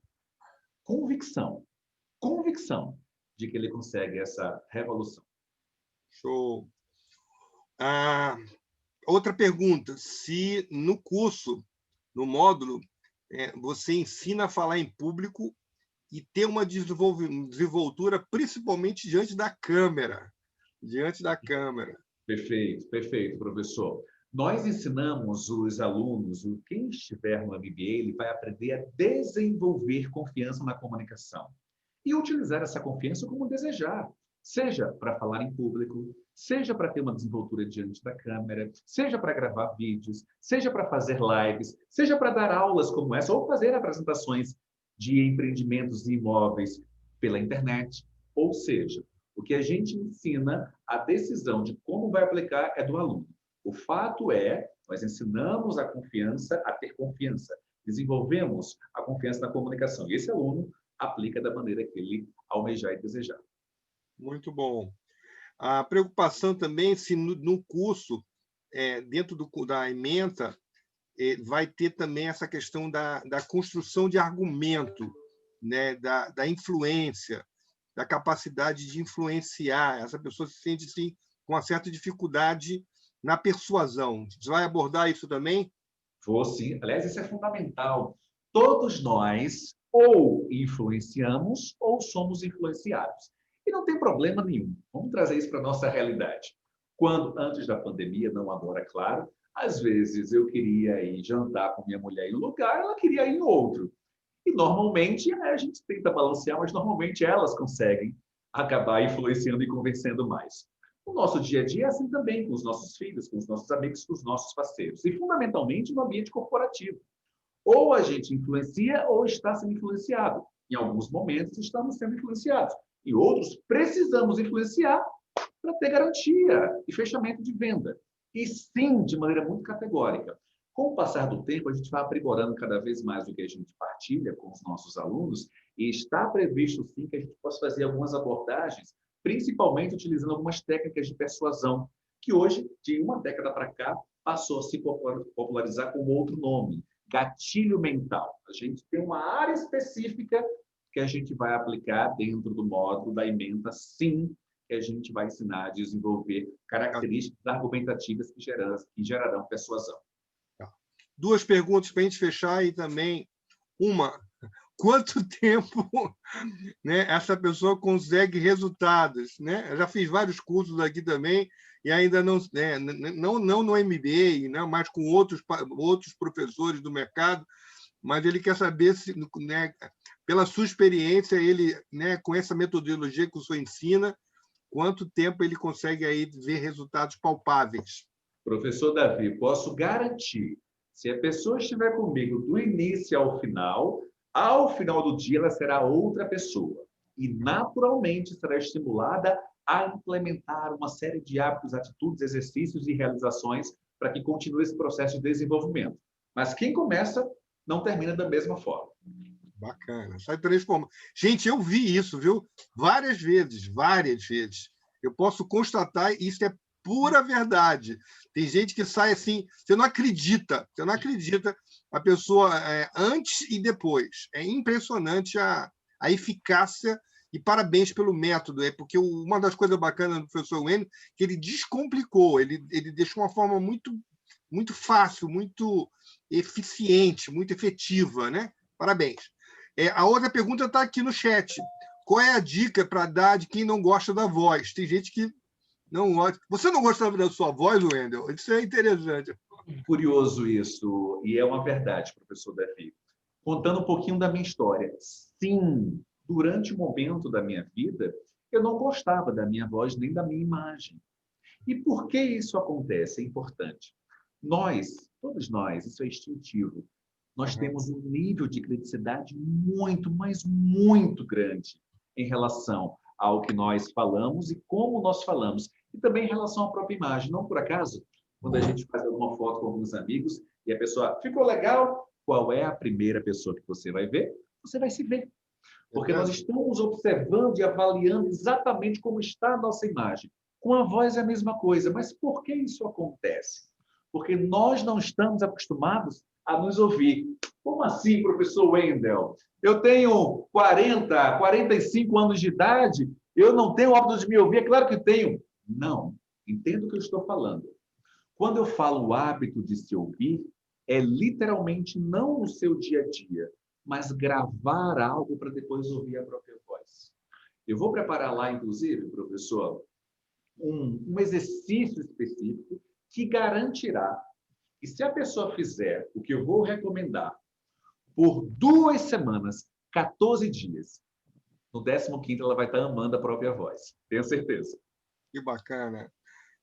convicção de que ele consegue essa revolução. Show. Outra pergunta, se no curso, no módulo, você ensina a falar em público e ter uma desenvoltura, principalmente diante da câmera. Perfeito, professor. Nós ensinamos os alunos, quem estiver no MBA, ele vai aprender a desenvolver confiança na comunicação e utilizar essa confiança como desejar, seja para falar em público, seja para ter uma desenvoltura diante da câmera, seja para gravar vídeos, seja para fazer lives, seja para dar aulas como essa ou fazer apresentações de empreendimentos e imóveis pela internet. Ou seja, o que a gente ensina, a decisão de como vai aplicar é do aluno. O fato é, nós ensinamos a confiança a ter confiança, desenvolvemos a confiança na comunicação. E esse aluno aplica da maneira que ele almejar e desejar. Muito bom. A preocupação também se no curso, dentro da ementa, vai ter também essa questão da construção de argumento, né? da influência, da capacidade de influenciar. Essa pessoa se sente assim, com uma certa dificuldade na persuasão. Você vai abordar isso também? Vou sim. Aliás, isso é fundamental. Todos nós ou influenciamos ou somos influenciados. E não tem problema nenhum. Vamos trazer isso para a nossa realidade. Quando, antes da pandemia, não agora, claro, às vezes eu queria ir jantar com minha mulher em um lugar, ela queria ir em outro. E normalmente a gente tenta balancear, mas normalmente elas conseguem acabar influenciando e convencendo mais. O nosso dia a dia é assim também com os nossos filhos, com os nossos amigos, com os nossos parceiros. E fundamentalmente no ambiente corporativo. Ou a gente influencia ou está sendo influenciado. Em alguns momentos estamos sendo influenciados. Em outros precisamos influenciar para ter garantia e fechamento de venda. E sim, de maneira muito categórica. Com o passar do tempo, a gente vai aprimorando cada vez mais o que a gente partilha com os nossos alunos e está previsto, sim, que a gente possa fazer algumas abordagens, principalmente utilizando algumas técnicas de persuasão, que hoje, de uma década para cá, passou a se popularizar com outro nome, gatilho mental. A gente tem uma área específica que a gente vai aplicar dentro do módulo da ementa, sim, que a gente vai ensinar a desenvolver características argumentativas que gerarão persuasão. Duas perguntas para a gente fechar e também uma. Quanto tempo, né, essa pessoa consegue resultados? Né? Eu já fiz vários cursos aqui também e ainda não, né, não no MBA, né, mas com outros professores do mercado, mas ele quer saber se, né, pela sua experiência, ele, né, com essa metodologia que o senhor ensina, quanto tempo ele consegue aí ver resultados palpáveis? Professor Davi, posso garantir, se a pessoa estiver comigo do início ao final do dia ela será outra pessoa. E, naturalmente, será estimulada a implementar uma série de hábitos, atitudes, exercícios e realizações para que continue esse processo de desenvolvimento. Mas quem começa não termina da mesma forma. Bacana. Sai transformando. Gente, eu vi isso, viu? Várias vezes, várias vezes. Eu posso constatar, isso é pura verdade. Tem gente que sai assim, você não acredita, a pessoa antes e depois. É impressionante a eficácia e parabéns pelo método, porque uma das coisas bacanas do professor Wendel que ele descomplicou, ele deixou uma forma muito, muito fácil, muito eficiente, muito efetiva, né? Parabéns. A outra pergunta está aqui no chat. Qual é a dica para dar de quem não gosta da voz? Tem gente que não gosta. Você não gostava da sua voz, Wendel? Isso é interessante. Curioso isso, e é uma verdade, professor Davi. Contando um pouquinho da minha história. Sim, durante um momento da minha vida, eu não gostava da minha voz nem da minha imagem. E por que isso acontece? É importante. Todos nós, isso é instintivo, nós temos um nível de criticidade muito, mas muito grande em relação ao que nós falamos e como nós falamos. E também em relação à própria imagem. Não por acaso, quando a gente faz alguma foto com alguns amigos e a pessoa ficou legal, qual é a primeira pessoa que você vai ver? Você vai se ver. Porque nós estamos observando e avaliando exatamente como está a nossa imagem. Com a voz é a mesma coisa. Mas por que isso acontece? Porque nós não estamos acostumados a nos ouvir. Como assim, professor Wendel? Eu tenho 40, 45 anos de idade, eu não tenho o hábito de me ouvir? É claro que tenho. Não. Entendo o que eu estou falando. Quando eu falo o hábito de se ouvir, é literalmente não no seu dia a dia, mas gravar algo para depois ouvir a própria voz. Eu vou preparar lá, inclusive, professor, um exercício específico que garantirá que, se a pessoa fizer o que eu vou recomendar por 2 semanas, 14 dias, no 15º ela vai estar amando a própria voz. Tenho certeza. Que bacana.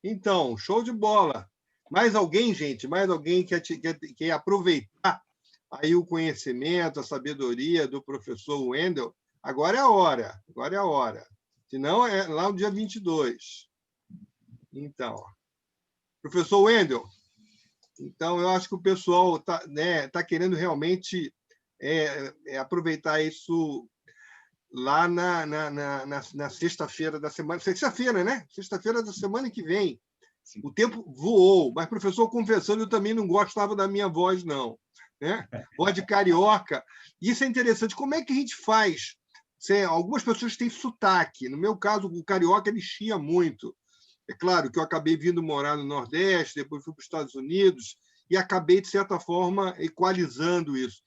Então, show de bola. Mais alguém, gente? Mais alguém quer aproveitar aí o conhecimento, a sabedoria do professor Wendel? Agora é a hora. Agora é a hora. Senão, é lá no dia 22. Então, professor Wendel, então eu acho que o pessoal está, né, querendo realmente aproveitar isso lá na sexta-feira da semana. Sexta-feira, né? Sexta-feira da semana que vem. Sim. O tempo voou, mas, professor, confessando, eu também não gostava da minha voz, não. Né? Voz de carioca. Isso é interessante. Como é que a gente faz? Algumas pessoas têm sotaque. No meu caso, o carioca ele chia muito. É claro que eu acabei vindo morar no Nordeste, depois fui para os Estados Unidos e acabei, de certa forma, equalizando isso.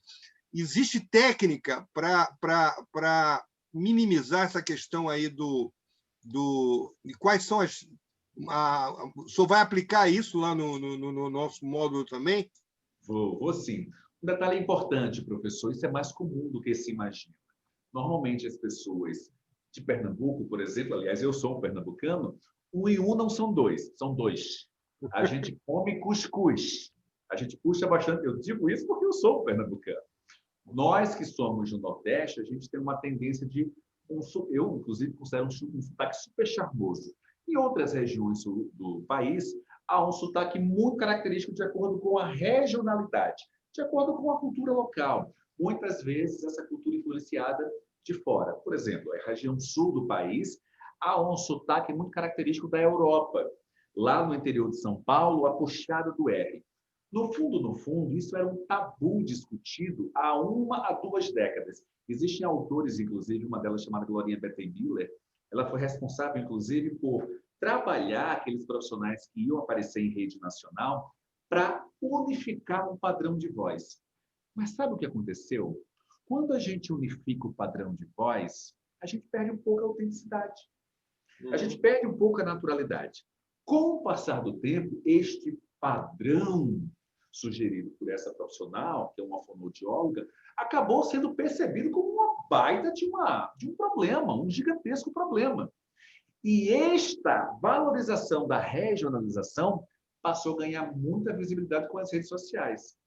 Existe técnica para minimizar essa questão aí e quais são as... o senhor vai aplicar isso lá no nosso módulo também? Vou sim. Um detalhe importante, professor, isso é mais comum do que se imagina. Normalmente, as pessoas de Pernambuco, por exemplo, aliás, eu sou um pernambucano, 1 e 1 não são 2, são 2. A gente come cuscuz. A gente puxa bastante. Eu digo isso porque eu sou um pernambucano. Nós que somos do Nordeste, a gente tem uma tendência de... eu, inclusive, considero um sotaque super charmoso. Em outras regiões do país, há um sotaque muito característico de acordo com a regionalidade, de acordo com a cultura local. Muitas vezes, essa cultura influenciada de fora. Por exemplo, a região sul do país há um sotaque muito característico da Europa. lá no interior de São Paulo, a puxada do R. No fundo, isso era um tabu discutido há 1 a 2 décadas. Existem autores, inclusive, uma delas chamada Glorinha Bettenmiller, ela foi responsável, inclusive, por trabalhar aqueles profissionais que iam aparecer em rede nacional para unificar um padrão de voz. Mas sabe o que aconteceu? Quando a gente unifica o padrão de voz, a gente perde um pouco a autenticidade. A gente perde um pouco a naturalidade. Com o passar do tempo, este padrão sugerido por essa profissional, que é uma fonoaudióloga, acabou sendo percebido como uma baita de um problema, um gigantesco problema. E esta valorização da regionalização passou a ganhar muita visibilidade com as redes sociais.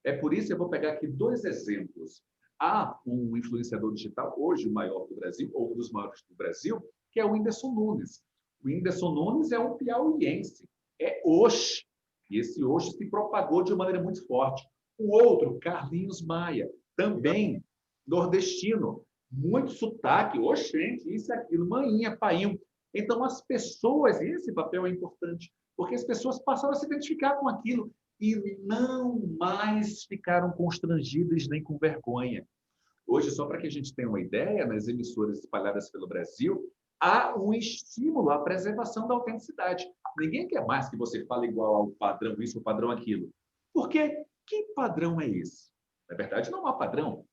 É por isso que eu vou pegar aqui 2 exemplos. Há um influenciador digital, hoje o maior do Brasil, ou um dos maiores do Brasil, que é o Whindersson Nunes. O Whindersson Nunes é um piauiense, é Oxe. E esse Oxe se propagou de uma maneira muito forte. O outro, Carlinhos Maia, também nordestino, muito sotaque, oxente, isso, aquilo, manhinha, painho. Então, as pessoas, esse papel é importante, porque as pessoas passaram a se identificar com aquilo e não mais ficaram constrangidas nem com vergonha. Hoje, só para que a gente tenha uma ideia, nas emissoras espalhadas pelo Brasil, há um estímulo à preservação da autenticidade. Ninguém quer mais que você fale igual ao padrão isso, ao padrão aquilo. Porque que padrão é esse? Na verdade, não há padrão. O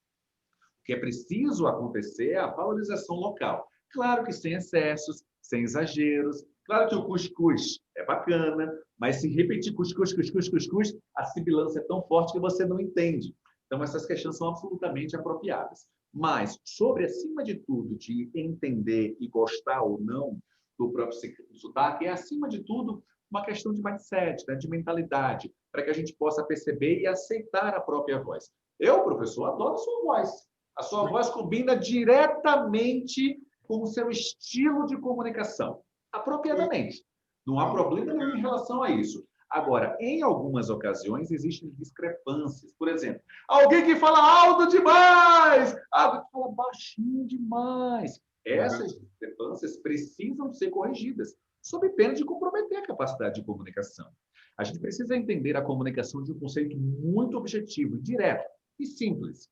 que é preciso acontecer é a valorização local. Claro que sem excessos, sem exageros. Claro que o cuscuz é bacana, mas se repetir cuscuz, cuscuz, cuscuz, a sibilância é tão forte que você não entende. Então, essas questões são absolutamente apropriadas. Mas, sobre, acima de tudo, de entender e gostar ou não do próprio sotaque, é, acima de tudo, uma questão de mindset, né, de mentalidade, para que a gente possa perceber e aceitar a própria voz. Eu, professor, adoro a sua voz. A sua voz combina diretamente com o seu estilo de comunicação, apropriadamente. Não há problema nenhum em relação a isso. Agora, em algumas ocasiões, existem discrepâncias. Por exemplo, alguém que fala alto demais, alguém que fala baixinho demais. Essas discrepâncias precisam ser corrigidas, sob pena de comprometer a capacidade de comunicação. A gente precisa entender a comunicação de um conceito muito objetivo, direto e simples.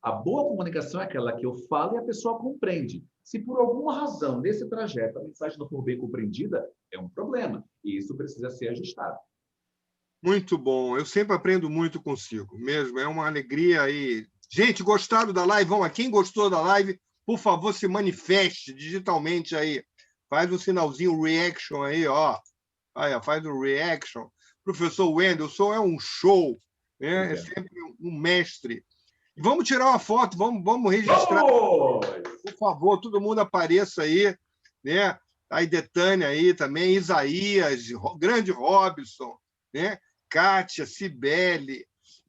A boa comunicação é aquela que eu falo e a pessoa compreende. Se por alguma razão, nesse trajeto, a mensagem não for bem compreendida, é um problema. E isso precisa ser ajustado. Muito bom. Eu sempre aprendo muito consigo, mesmo. É uma alegria aí. Gente, gostaram da live? Vamos lá. Quem gostou da live, por favor, se manifeste digitalmente aí. Faz um sinalzinho reaction aí, ó. Aí, ó, faz um reaction. Professor Wendelson é um show, né? É sempre um mestre. Vamos tirar uma foto, vamos registrar. Por favor, todo mundo apareça aí, né? Aí Detânia aí também, Isaías, grande Robson, né? Kátia, Cibele,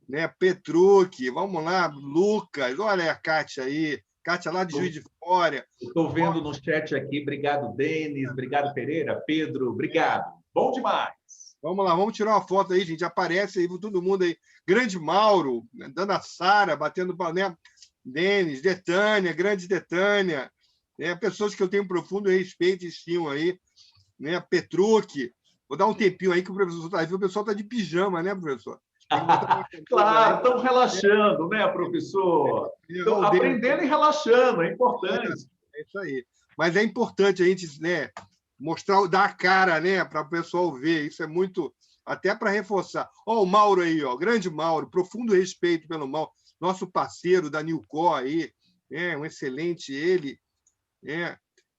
né? Petrucci, vamos lá, Lucas, olha a Kátia aí, Kátia lá de Juiz de Fora. Estou vendo no chat aqui, obrigado, Denis, obrigado, Pereira, Pedro, obrigado. Bom demais. Vamos lá, vamos tirar uma foto aí, gente. Aparece aí todo mundo aí. Grande Mauro, Dona Sara, batendo né? Denis, Detânia, grande Detânia, né? Pessoas que eu tenho um profundo respeito e estimo aí, né? Petrucci. Vou dar um tempinho aí que o professor está aí. O pessoal está de pijama, né, professor? Claro, estão relaxando, né, professor? Estão aprendendo e relaxando, é importante. É isso aí. Mas é importante a gente, né, mostrar, dar a cara, né, para o pessoal ver. Isso é muito, até para reforçar. Ó, o Mauro aí, ó, grande Mauro, profundo respeito pelo Mauro, nosso parceiro da Newco aí, um excelente ele,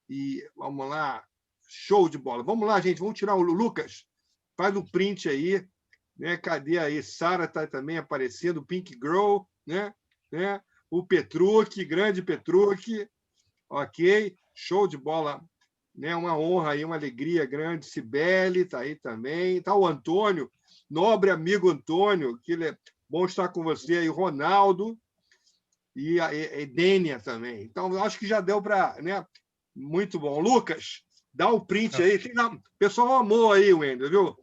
e vamos lá, show de bola. Vamos lá, gente, vamos tirar o Lucas, faz o print aí, né? Cadê aí? Sara está também aparecendo, Pink Girl, né? O Petrucci, grande Petrucci, ok, show de bola. Né, uma honra aí, uma alegria grande. Cibele está aí também. Está o Antônio, nobre amigo Antônio, que é bom estar com você aí, Ronaldo e a Edênia também. Então, acho que já deu para. Né? Muito bom. Lucas, dá o print aí. O pessoal amou aí, Wendel, viu?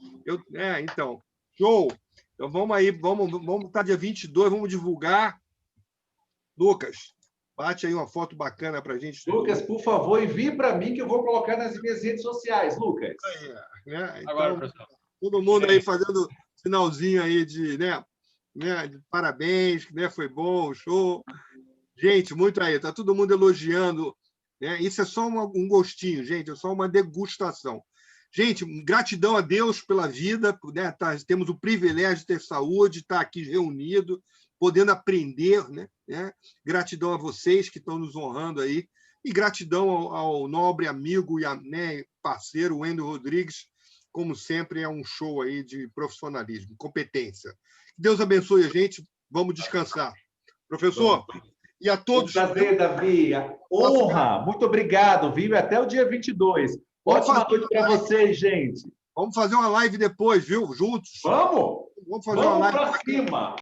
Então, show. Então, vamos aí, vamos estar dia 22, vamos divulgar. Lucas, Bate aí uma foto bacana para a gente. Lucas, por favor, envie para mim que eu vou colocar nas minhas redes sociais, Lucas. Né? Então, Agora, professor. todo mundo aí fazendo sinalzinho aí de, de parabéns, né? Foi bom, show. Gente, muito aí, tá todo mundo elogiando, né? Isso é só um gostinho, gente, é só uma degustação. Gente, gratidão a Deus pela vida, né? Temos o privilégio de ter saúde, estar aqui reunido, podendo aprender, né? Gratidão a vocês que estão nos honrando aí, e gratidão ao nobre amigo e parceiro Wendel Rodrigues, como sempre, é um show aí de profissionalismo, competência. Deus abençoe a gente, vamos descansar. Professor, e a todos... Um prazer, Davi. Honra. Muito obrigado, viu? Até o dia 22. Ótima noite para vocês, gente. Vamos fazer uma live depois, viu? Juntos. Vamos? Vamos fazer uma live. Vamos para cima.